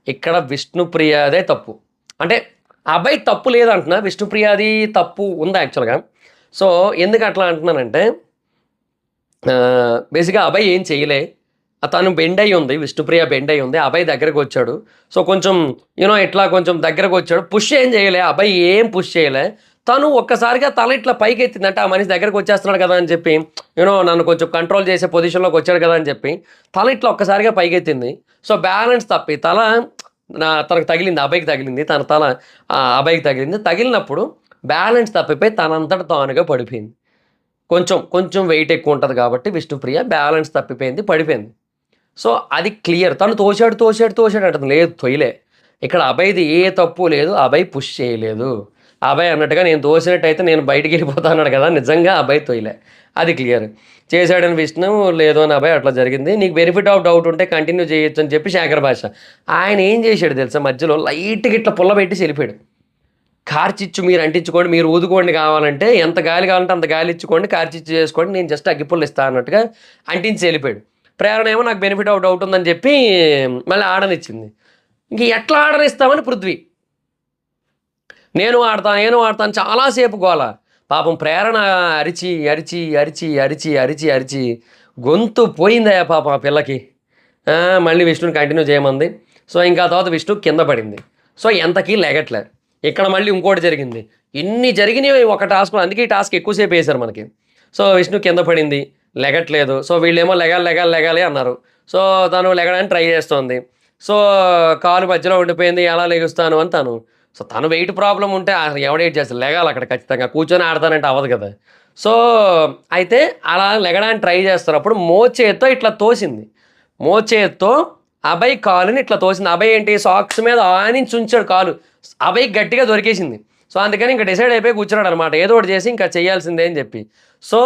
ఇక్కడ విష్ణుప్రియదే తప్పు. అంటే అభయ్ తప్పు లేదంటున్నా. విష్ణుప్రియది తప్పు ఉంది యాక్చువల్‌గా. సో, ఎందుకు అట్లా అంటున్నానంటే బేసిక్‌గా అభయ్ ఏం చేయలే. తను బెండ్ అయ్యి ఉంది. విష్ణుప్రియ బెండ్ అయ్యి ఉంది. అభయ్ దగ్గరకొచ్చాడు. సో, కొంచెం ఇట్లా కొంచెం దగ్గరకొచ్చాడు. పుష్ ఏం చేయలే. అభయ్ ఏం పుష్ చేయలే. తను ఒక్కసారిగా తల ఇట్లా పైకి ఎత్తింది, అంటే ఆ మనిషి దగ్గరికి వచ్చేస్తున్నాడు కదా అని చెప్పి, నన్ను కొంచెం కంట్రోల్ చేసే పొజిషన్లోకి వచ్చాడు కదా అని చెప్పి తల ఇట్లా ఒక్కసారిగా పైకెత్తింది. సో బ్యాలెన్స్ తప్పి తల తనకు తగిలింది, అబ్బాయికి తగిలింది, తన తల అబ్బాయికి తగిలింది. తగిలినప్పుడు బ్యాలెన్స్ తప్పిపోయి తనంతట తానుగా పడిపోయింది. కొంచెం కొంచెం వెయిట్ ఎక్కువ ఉంటుంది కాబట్టి విష్ణుప్రియ బ్యాలెన్స్ తప్పిపోయింది, పడిపోయింది. సో అది క్లియర్. తను తోసాడు అంటుంది. లేదు, తొయ్యలే. ఇక్కడ అభయ్‌ది ఏ తప్పు లేదు. అభయ్ పుష్ చేయలేదు. అభయ్ అన్నట్టుగా నేను తోసినట్టయితే నేను బయటికి వెళ్ళిపోతా అన్నాడు కదా, నిజంగా అభయ్ తొయ్యలే. అది క్లియర్. చేశాడని విష్ణు, లేదు అని అభయ్. అట్లా జరిగింది. నీకు బెనిఫిట్ ఆఫ్ డౌట్ ఉంటే కంటిన్యూ చేయొచ్చు అని చెప్పి శేఖర్ భాష. ఆయన ఏం చేశాడు తెలుసా, మధ్యలో లైట్గా ఇట్లా పుల్ల పెట్టి వెళ్ళిపోయాడు. కార్చిచ్చు మీరు అంటించుకోండి, మీరు ఊదుకోండి, కావాలంటే ఎంత గాలి కావాలంటే అంత గాలి ఇచ్చుకోండి, కార్చిచ్చు చేసుకోండి, నేను జస్ట్ అగ్గిపుల్ల ఇస్తా అన్నట్టుగా అంటించి వెళ్ళిపోయాడు. ప్రేరణ ఏమో నాకు బెనిఫిట్ ఆఫ్ డౌట్ ఉందని చెప్పి మళ్ళీ ఆడనిచ్చింది. ఇంక ఎట్లా ఆడనిస్తామని పృథ్వీ, నేను ఆడతాను చాలాసేపు గోల. పాపం ప్రేరణ అరిచి అరిచి అరిచి అరిచి అరిచి అరిచి గొంతు పోయిందయ్యా పాపం ఆ పిల్లకి. మళ్ళీ విష్ణుని కంటిన్యూ చేయమంది. సో ఇంకా తర్వాత విష్ణు కింద పడింది. సో ఎంతకీ లెగట్లేదు. ఇక్కడ మళ్ళీ ఇంకోటి జరిగింది. ఇన్ని జరిగినాయి ఒక టాస్క్లో, అందుకే ఈ టాస్క్ ఎక్కువసేపు వేశారు మనకి. సో విష్ణు కింద పడింది, లెగట్లేదు. సో వీళ్ళేమో లెగాలి అన్నారు. సో తను లెగడానికి ట్రై చేస్తోంది. సో కాలు మధ్యలో ఉండిపోయింది, ఎలా లెగుస్తాను అని తను. సో తను వెయిట్ ప్రాబ్లం ఉంటే ఎవడేట్ చేస్తారు, లెగాలి అక్కడ ఖచ్చితంగా. కూర్చొని ఆడతానంటే అవ్వదు కదా. సో అయితే అలా లెగడానికి ట్రై చేస్తున్నప్పుడు మోచేత్తో ఇట్లా తోసింది. మోచేత్తో అభయ్ కాలుని ఇట్లా తోసింది. అభయ్ ఏంటి, సాక్స్ మీద ఆనించి ఉంచాడు కాలు. అభయ్ గట్టిగా దొరికేసింది. సో అందుకని ఇంకా డిసైడ్ అయిపోయి కూర్చున్నాడు అనమాట, ఏదో ఒకటి చేసి ఇంకా చేయాల్సిందే అని చెప్పి. సో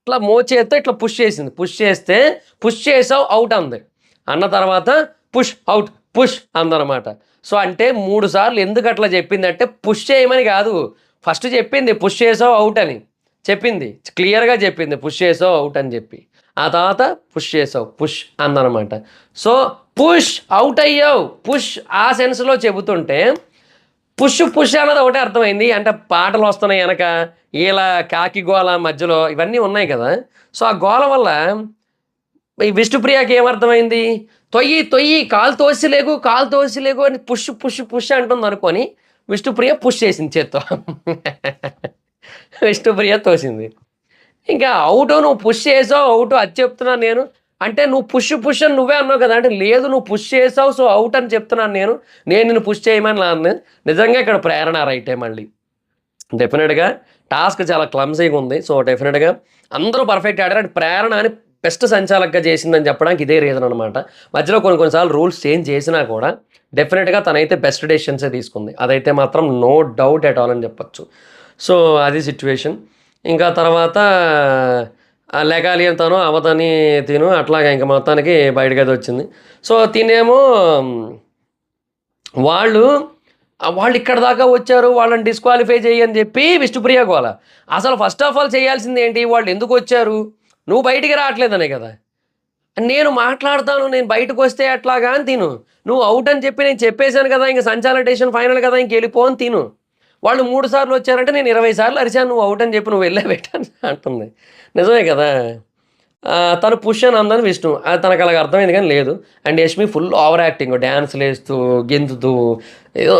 ఇట్లా మోచేత్తో ఇట్లా పుష్ చేసింది. పుష్ చేసావు అవుట్ అంది. అన్న తర్వాత పుష్ అవుట్ పుష్ అందనమాట. సో అంటే 3 సార్లు ఎందుకు అట్లా చెప్పింది అంటే, పుష్ చేయమని కాదు, ఫస్ట్ చెప్పింది పుష్ చేసావు అవుట్ అని చెప్పింది, క్లియర్గా చెప్పింది పుష్ చేసావు అవుట్ అని చెప్పి. ఆ తర్వాత పుష్ చేసావు పుష్ అందనమాట. సో పుష్ అవుట్ అయ్యావు, పుష్ ఆ సెన్స్లో చెబుతుంటే పుష్ అన్నది ఒకటే అర్థమైంది. అంటే పాటలు వస్తున్నాయి వెనక, ఇలా కాకి గోల మధ్యలో ఇవన్నీ ఉన్నాయి కదా. సో ఆ గోల వల్ల ఈ విష్ణుప్రియకి ఏమర్థమైంది, తొయ్యి కాలు తోసిలేగు అని పుష్ అంటుంది అనుకొని విష్ణుప్రియ పుష్ చేసింది చేత్తో. విష్ణుప్రియ తోసింది. ఇంకా అవుట్, నువ్వు పుష్ చేసావు అవుట్, అది చెప్తున్నాను నేను. అంటే నువ్వు పుష్ అని నువ్వే అన్నావు కదా అంటే, లేదు నువ్వు పుష్ చేసావు సో అవుట్ అని చెప్తున్నాను నేను నిన్ను పుష్ చేయమని అన్నాను. నిజంగా ఇక్కడ ప్రేరణ రైటే. మళ్ళీ డెఫినెట్గా టాస్క్ చాలా క్లమ్సీగా ఉంది. సో డెఫినెట్గా అందరూ పర్ఫెక్ట్ ఆడారు. అండ్ ప్రేరణ అని బెస్ట్ సంచాలకుగా చేసిందని చెప్పడానికి ఇదే రీజన్ అనమాట. మధ్యలో కొన్నిసార్లు రూల్స్ చేంజ్ చేసినా కూడా డెఫినెట్గా తనైతే బెస్ట్ డెసిషన్సే తీసుకుంది. అదైతే మాత్రం నో డౌట్ ఎట్ ఆల్ అని చెప్పచ్చు. సో అది సిచ్యువేషన్. ఇంకా తర్వాత లెగాలి అని తను అవతని తిను అట్లాగా ఇంకా మొత్తానికి బయటకి అది వచ్చింది. సో తినేమో వాళ్ళు ఇక్కడ దాకా వచ్చారు, వాళ్ళని డిస్క్వాలిఫై చేయని చెప్పి విష్ణుప్రియ గోల. అసలు ఫస్ట్ ఆఫ్ ఆల్ చేయాల్సింది ఏంటి, వాళ్ళు ఎందుకు వచ్చారు, నువ్వు బయటికి రావట్లేదనే కదా. నేను మాట్లాడతాను, నేను బయటకు వస్తే అట్లాగా అని తిను. నువ్వు అవుట్ అని చెప్పి నేను చెప్పేశాను కదా, ఇంక సంచాలటేషన్ ఫైనల్ కదా, ఇంక వెళ్ళిపో అని తిను. వాళ్ళు 3 సార్లు వచ్చారంటే నేను 20 సార్లు అరిచాను నువ్వు అవుట్ అని చెప్పి నువ్వు వెళ్ళే పెట్టాను అంటుంది. నిజమే కదా. తను పుష్ అని అందని విష్ణు, తనకు అలాగ అర్థమైంది కానీ లేదు. And Yashmi full over acting, డ్యాన్స్లు వేస్తూ గెంతుతూ ఏదో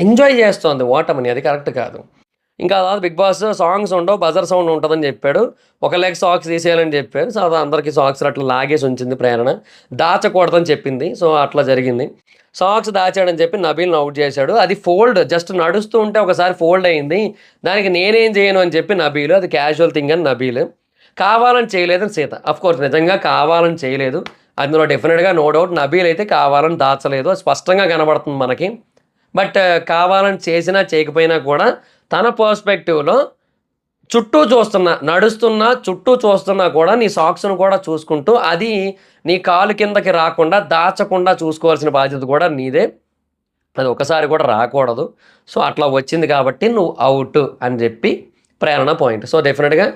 ఎంజాయ్ చేస్తోంది ఓటమని. అది కరెక్ట్ కాదు. ఇంకా తర్వాత బిగ్ బాస్ సాంగ్స్ ఉండవు, బజర్ సౌండ్ ఉంటుందని చెప్పాడు. ఒక లెగ్ సాక్స్ తీసేయాలని చెప్పారు. సో అందరికీ సాక్స్ అట్లా లాగేసి ఉంచింది ప్రేరణ. దాచకూడదని చెప్పింది. సో అట్లా జరిగింది. సాక్స్ దాచాడని చెప్పి నబీల్ని అవుట్ చేశాడు. అది ఫోల్డ్, జస్ట్ నడుస్తూ ఉంటే ఒకసారి ఫోల్డ్ అయింది, దానికి నేనేం చేయను అని చెప్పి నబీలు. అది క్యాజువల్ థింగ్ అని నబీలు. కావాలని చేయలేదని సీత. అఫ్కోర్స్ నిజంగా కావాలని చేయలేదు, అందులో డెఫినెట్గా నో డౌట్. నబీల్ అయితే కావాలని దాచలేదు, స్పష్టంగా కనబడుతుంది మనకి. బట్ కావాలని చేసినా చేయకపోయినా కూడా తన పర్స్పెక్టివ్లో చుట్టూ చుట్టూ చూస్తున్నా కూడా నీ సాక్స్ను కూడా చూసుకుంటూ, అది నీ కాలు కిందకి రాకుండా దాచకుండా చూసుకోవాల్సిన బాధ్యత కూడా నీదే. అది ఒకసారి కూడా రాకూడదు. సో అట్లా వచ్చింది కాబట్టి నువ్వు అవుట్ అని చెప్పి ప్రేరణ పాయింట్. సో డెఫినెట్గా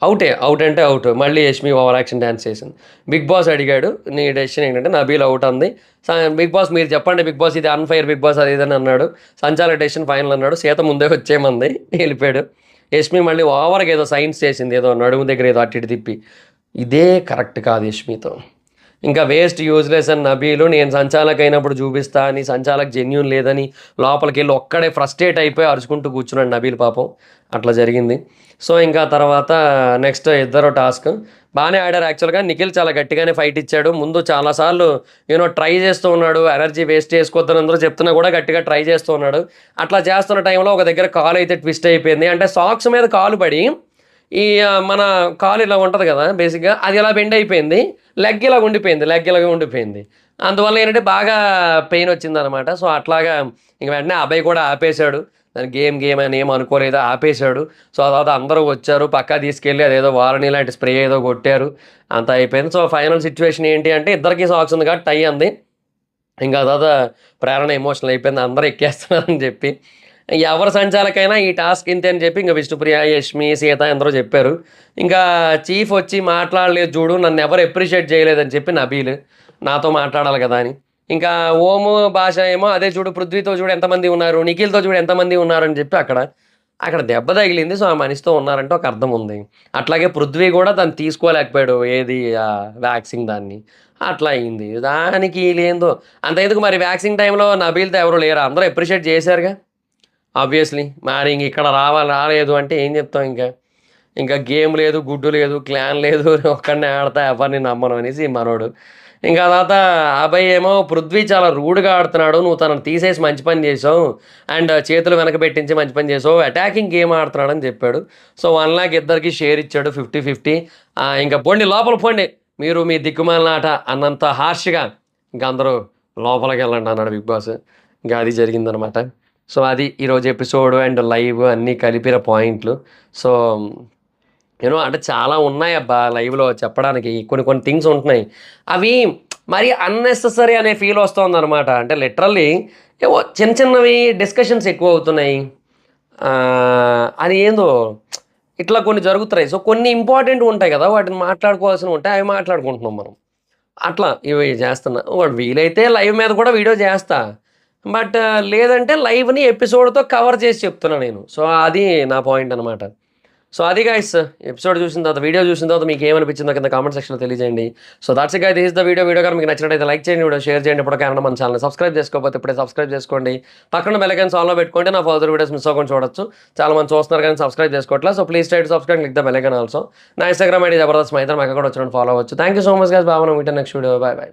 అవుట్ అంటే అవుట్. మళ్ళీ యష్మి ఓవర్ యాక్షన్ డ్యాన్స్ చేసింది. బిగ్ బాస్ అడిగాడు నీ డెసిషన్ ఏంటంటే, నబీల్ అవుట్ అంది. బిగ్ బాస్ మీరు చెప్పండి, బిగ్ బాస్ ఇది అన్ఫైర్ బిగ్ బాస్ అది ఇదని అన్నాడు. సంచాలక డెసిషన్ ఫైనల్ అన్నాడు. సీత ముందే వచ్చేయమంది, వెళ్ళిపోయాడు. యష్మి మళ్ళీ ఓవర్గా ఏదో సైన్స్ చేసింది, ఏదో నడుము దగ్గర ఏదో అటు ఇటు తిప్పి. ఇదే కరెక్ట్ కాదు యష్మితో. ఇంకా వేస్ట్ యూజ్లెస్ అని నబీలు నేను సంచాలక్ అయినప్పుడు చూపిస్తా అని సంచాలక్ జెన్యూన్ లేదని లోపలికి వెళ్ళి ఒక్కడే ఫ్రస్ట్రేట్ అయిపోయి అరుచుకుంటూ కూర్చున్నాడు నబీల్ పాపం. అట్లా జరిగింది. సో ఇంకా తర్వాత నెక్స్ట్ ఇద్దరు టాస్క్ బాగానే ఆడారు యాక్చువల్గా. నిఖిల్ చాలా గట్టిగానే ఫైట్ ఇచ్చాడు. ముందు చాలాసార్లు ట్రై చేస్తూ ఉన్నాడు, ఎనర్జీ వేస్ట్ చేసుకోవద్దని అందరూ చెప్తున్నా కూడా గట్టిగా ట్రై చేస్తూ ఉన్నాడు. అట్లా చేస్తున్న టైంలో ఒక దగ్గర కాలు అయితే ట్విస్ట్ అయిపోయింది. అంటే సాక్స్ మీద కాలు పడి ఈ మన కాలు ఇలా ఉంటుంది కదా బేసిక్గా, అది ఇలా బెండ్ అయిపోయింది. లెగ్ ఇలా ఉండిపోయింది, లెగ్ ఇలాగే ఉండిపోయింది. అందువల్ల ఏంటంటే బాగా పెయిన్ వచ్చిందనమాట. సో అట్లాగా ఇంక వెంటనే అబ్బాయి కూడా ఆపేశాడు. దాని గేమ్ అని ఏం అనుకోలేదు, ఆపేశాడు. సో ఆ తర్వాత అందరూ వచ్చారు, పక్కా తీసుకెళ్ళి అదేదో వారణి లాంటి స్ప్రే ఏదో కొట్టారు, అంతా అయిపోయింది. సో ఫైనల్ సిచ్యువేషన్ ఏంటి అంటే ఇద్దరికి సాక్స్ ఉంది కాబట్టి టై అంది. ఇంకా తర్వాత ప్రేరణ ఎమోషనల్ అయిపోయింది, అందరూ ఎక్కేస్తున్నారని చెప్పి. ఎవరు సంచాలకైనా ఈ టాస్క్ ఇంతే అని చెప్పి ఇంకా విష్ణుప్రియ, యష్మి, సీత అందరూ చెప్పారు. ఇంకా చీఫ్ వచ్చి మాట్లాడలేదు చూడు, నన్ను ఎవరు అప్రిషియేట్ చేయలేదని చెప్పి నబీల్ నాతో మాట్లాడాలి కదా అని. ఇంకా ఓము భాష ఏమో అదే చూడు, పృథ్వీతో చూడు ఎంతమంది ఉన్నారు, నిఖిల్తో చూడు ఎంతమంది ఉన్నారు అని చెప్పి అక్కడ దెబ్బ తగిలింది. సో ఆ మనిషితో ఉన్నారంటే ఒక అర్థం ఉంది. అట్లాగే పృథ్వీ కూడా దాన్ని తీసుకోలేకపోయాడు, ఏది వ్యాక్సింగ్ దాన్ని. అట్లా అయింది దానికి లేదో అంత ఎందుకు మరి. వ్యాక్సింగ్ టైంలో నబీల్తో ఎవరు లేరా, అందరూ అప్రిషియేట్ చేశారుగా ఆబ్వియస్లీ. మరి ఇంక ఇక్కడ రాలేదు అంటే ఏం చెప్తాం. ఇంకా గేమ్ లేదు, గుడ్డు లేదు, క్లాన్ లేదు, ఒక్కడనే ఆడతా ఎవరిని నమ్మను అనేసి మనోడు. ఇంకా తర్వాత అబ్బాయి ఏమో పృథ్వీ చాలా రూడ్గా ఆడుతున్నాడు, నువ్వు తనను తీసేసి మంచి పని చేసావు, అండ్ చేతులు వెనక పెట్టించి మంచి పని చేసావు, అటాకింగ్ గేమ్ ఆడుతున్నాడు అని చెప్పాడు. సో 1 లాక్ ఇద్దరికి షేర్ ఇచ్చాడు 50-50. ఇంకా పోండి లోపల పోండి మీరు మీ దిక్కుమాలిన ఆట అన్నంత హార్ష్గా ఇంకా అందరూ లోపలికి వెళ్ళండి అన్నాడు బిగ్ బాస్. ఇంకా అది జరిగిందనమాట. సో అది ఈరోజు ఎపిసోడ్ అండ్ లైవ్ అన్నీ కలిపిన పాయింట్లు. సో అంటే చాలా ఉన్నాయి అబ్బా లైవ్లో చెప్పడానికి. కొన్ని థింగ్స్ ఉంటున్నాయి, అవి మరి అన్నెసెసరీ అనే ఫీల్ వస్తుందన్నమాట. అంటే లిటరల్లీ ఏవో చిన్నవి డిస్కషన్స్ ఎక్కువ అవుతున్నాయి. అది ఏందో ఇట్లా కొన్ని జరుగుతున్నాయి. సో కొన్ని ఇంపార్టెంట్ ఉంటాయి కదా, వాటిని మాట్లాడుకోవాల్సినవి ఉంటాయి, అవి మాట్లాడుకుంటున్నాం మనం. అట్లా ఇవి చేస్తున్నా. వాడు వీలైతే లైవ్ మీద కూడా వీడియో చేస్తా, బట్ లేదంటే లైవ్ని ఎపిసోడ్తో కవర్ చేసి చెప్తున్నా నేను. సో అది నా పాయింట్ అనమాట. సో అది గైస్, ఎపిసోడ్ చూసిన తర్వాత వీడియో చూసిన తర్వాత మీకు ఏమనిపించిందో కింద కామెంట్ సెక్షన్లో తెలియజేయండి. So that's it guys, this is the video కానీ మీకు నచ్చినట్లయితే లైక్ చేయండి, వీడియో షేర్ చేయండి. ఇప్పటికైనా మన ఛానల్ సబ్స్క్రైబ్ చేసుకోకపోతే ఇప్పుడే సబ్స్క్రైబ్ చేసుకోండి. పక్కన బెల్ ఐకాన్ ఆన్లో పెట్టుకుంటే నా ఫర్దర్ వీడియోస్ మిస్ అవ్వకుండా చూడొచ్చు. చాలా మంది చూస్తున్నారు కానీ సబ్స్క్రైబ్ చేసుకోవట్లేదు. So please try to subscribe, click the bell icon also. నా ఇన్స్టాగ్రామ్ ఐడి జబర్దస్త్ మైత్రం, అక్కడ కూడా వచ్చి ఫాలో అవ్వచ్చు. Thank you so much guys. బాగా meet next video. Bye by.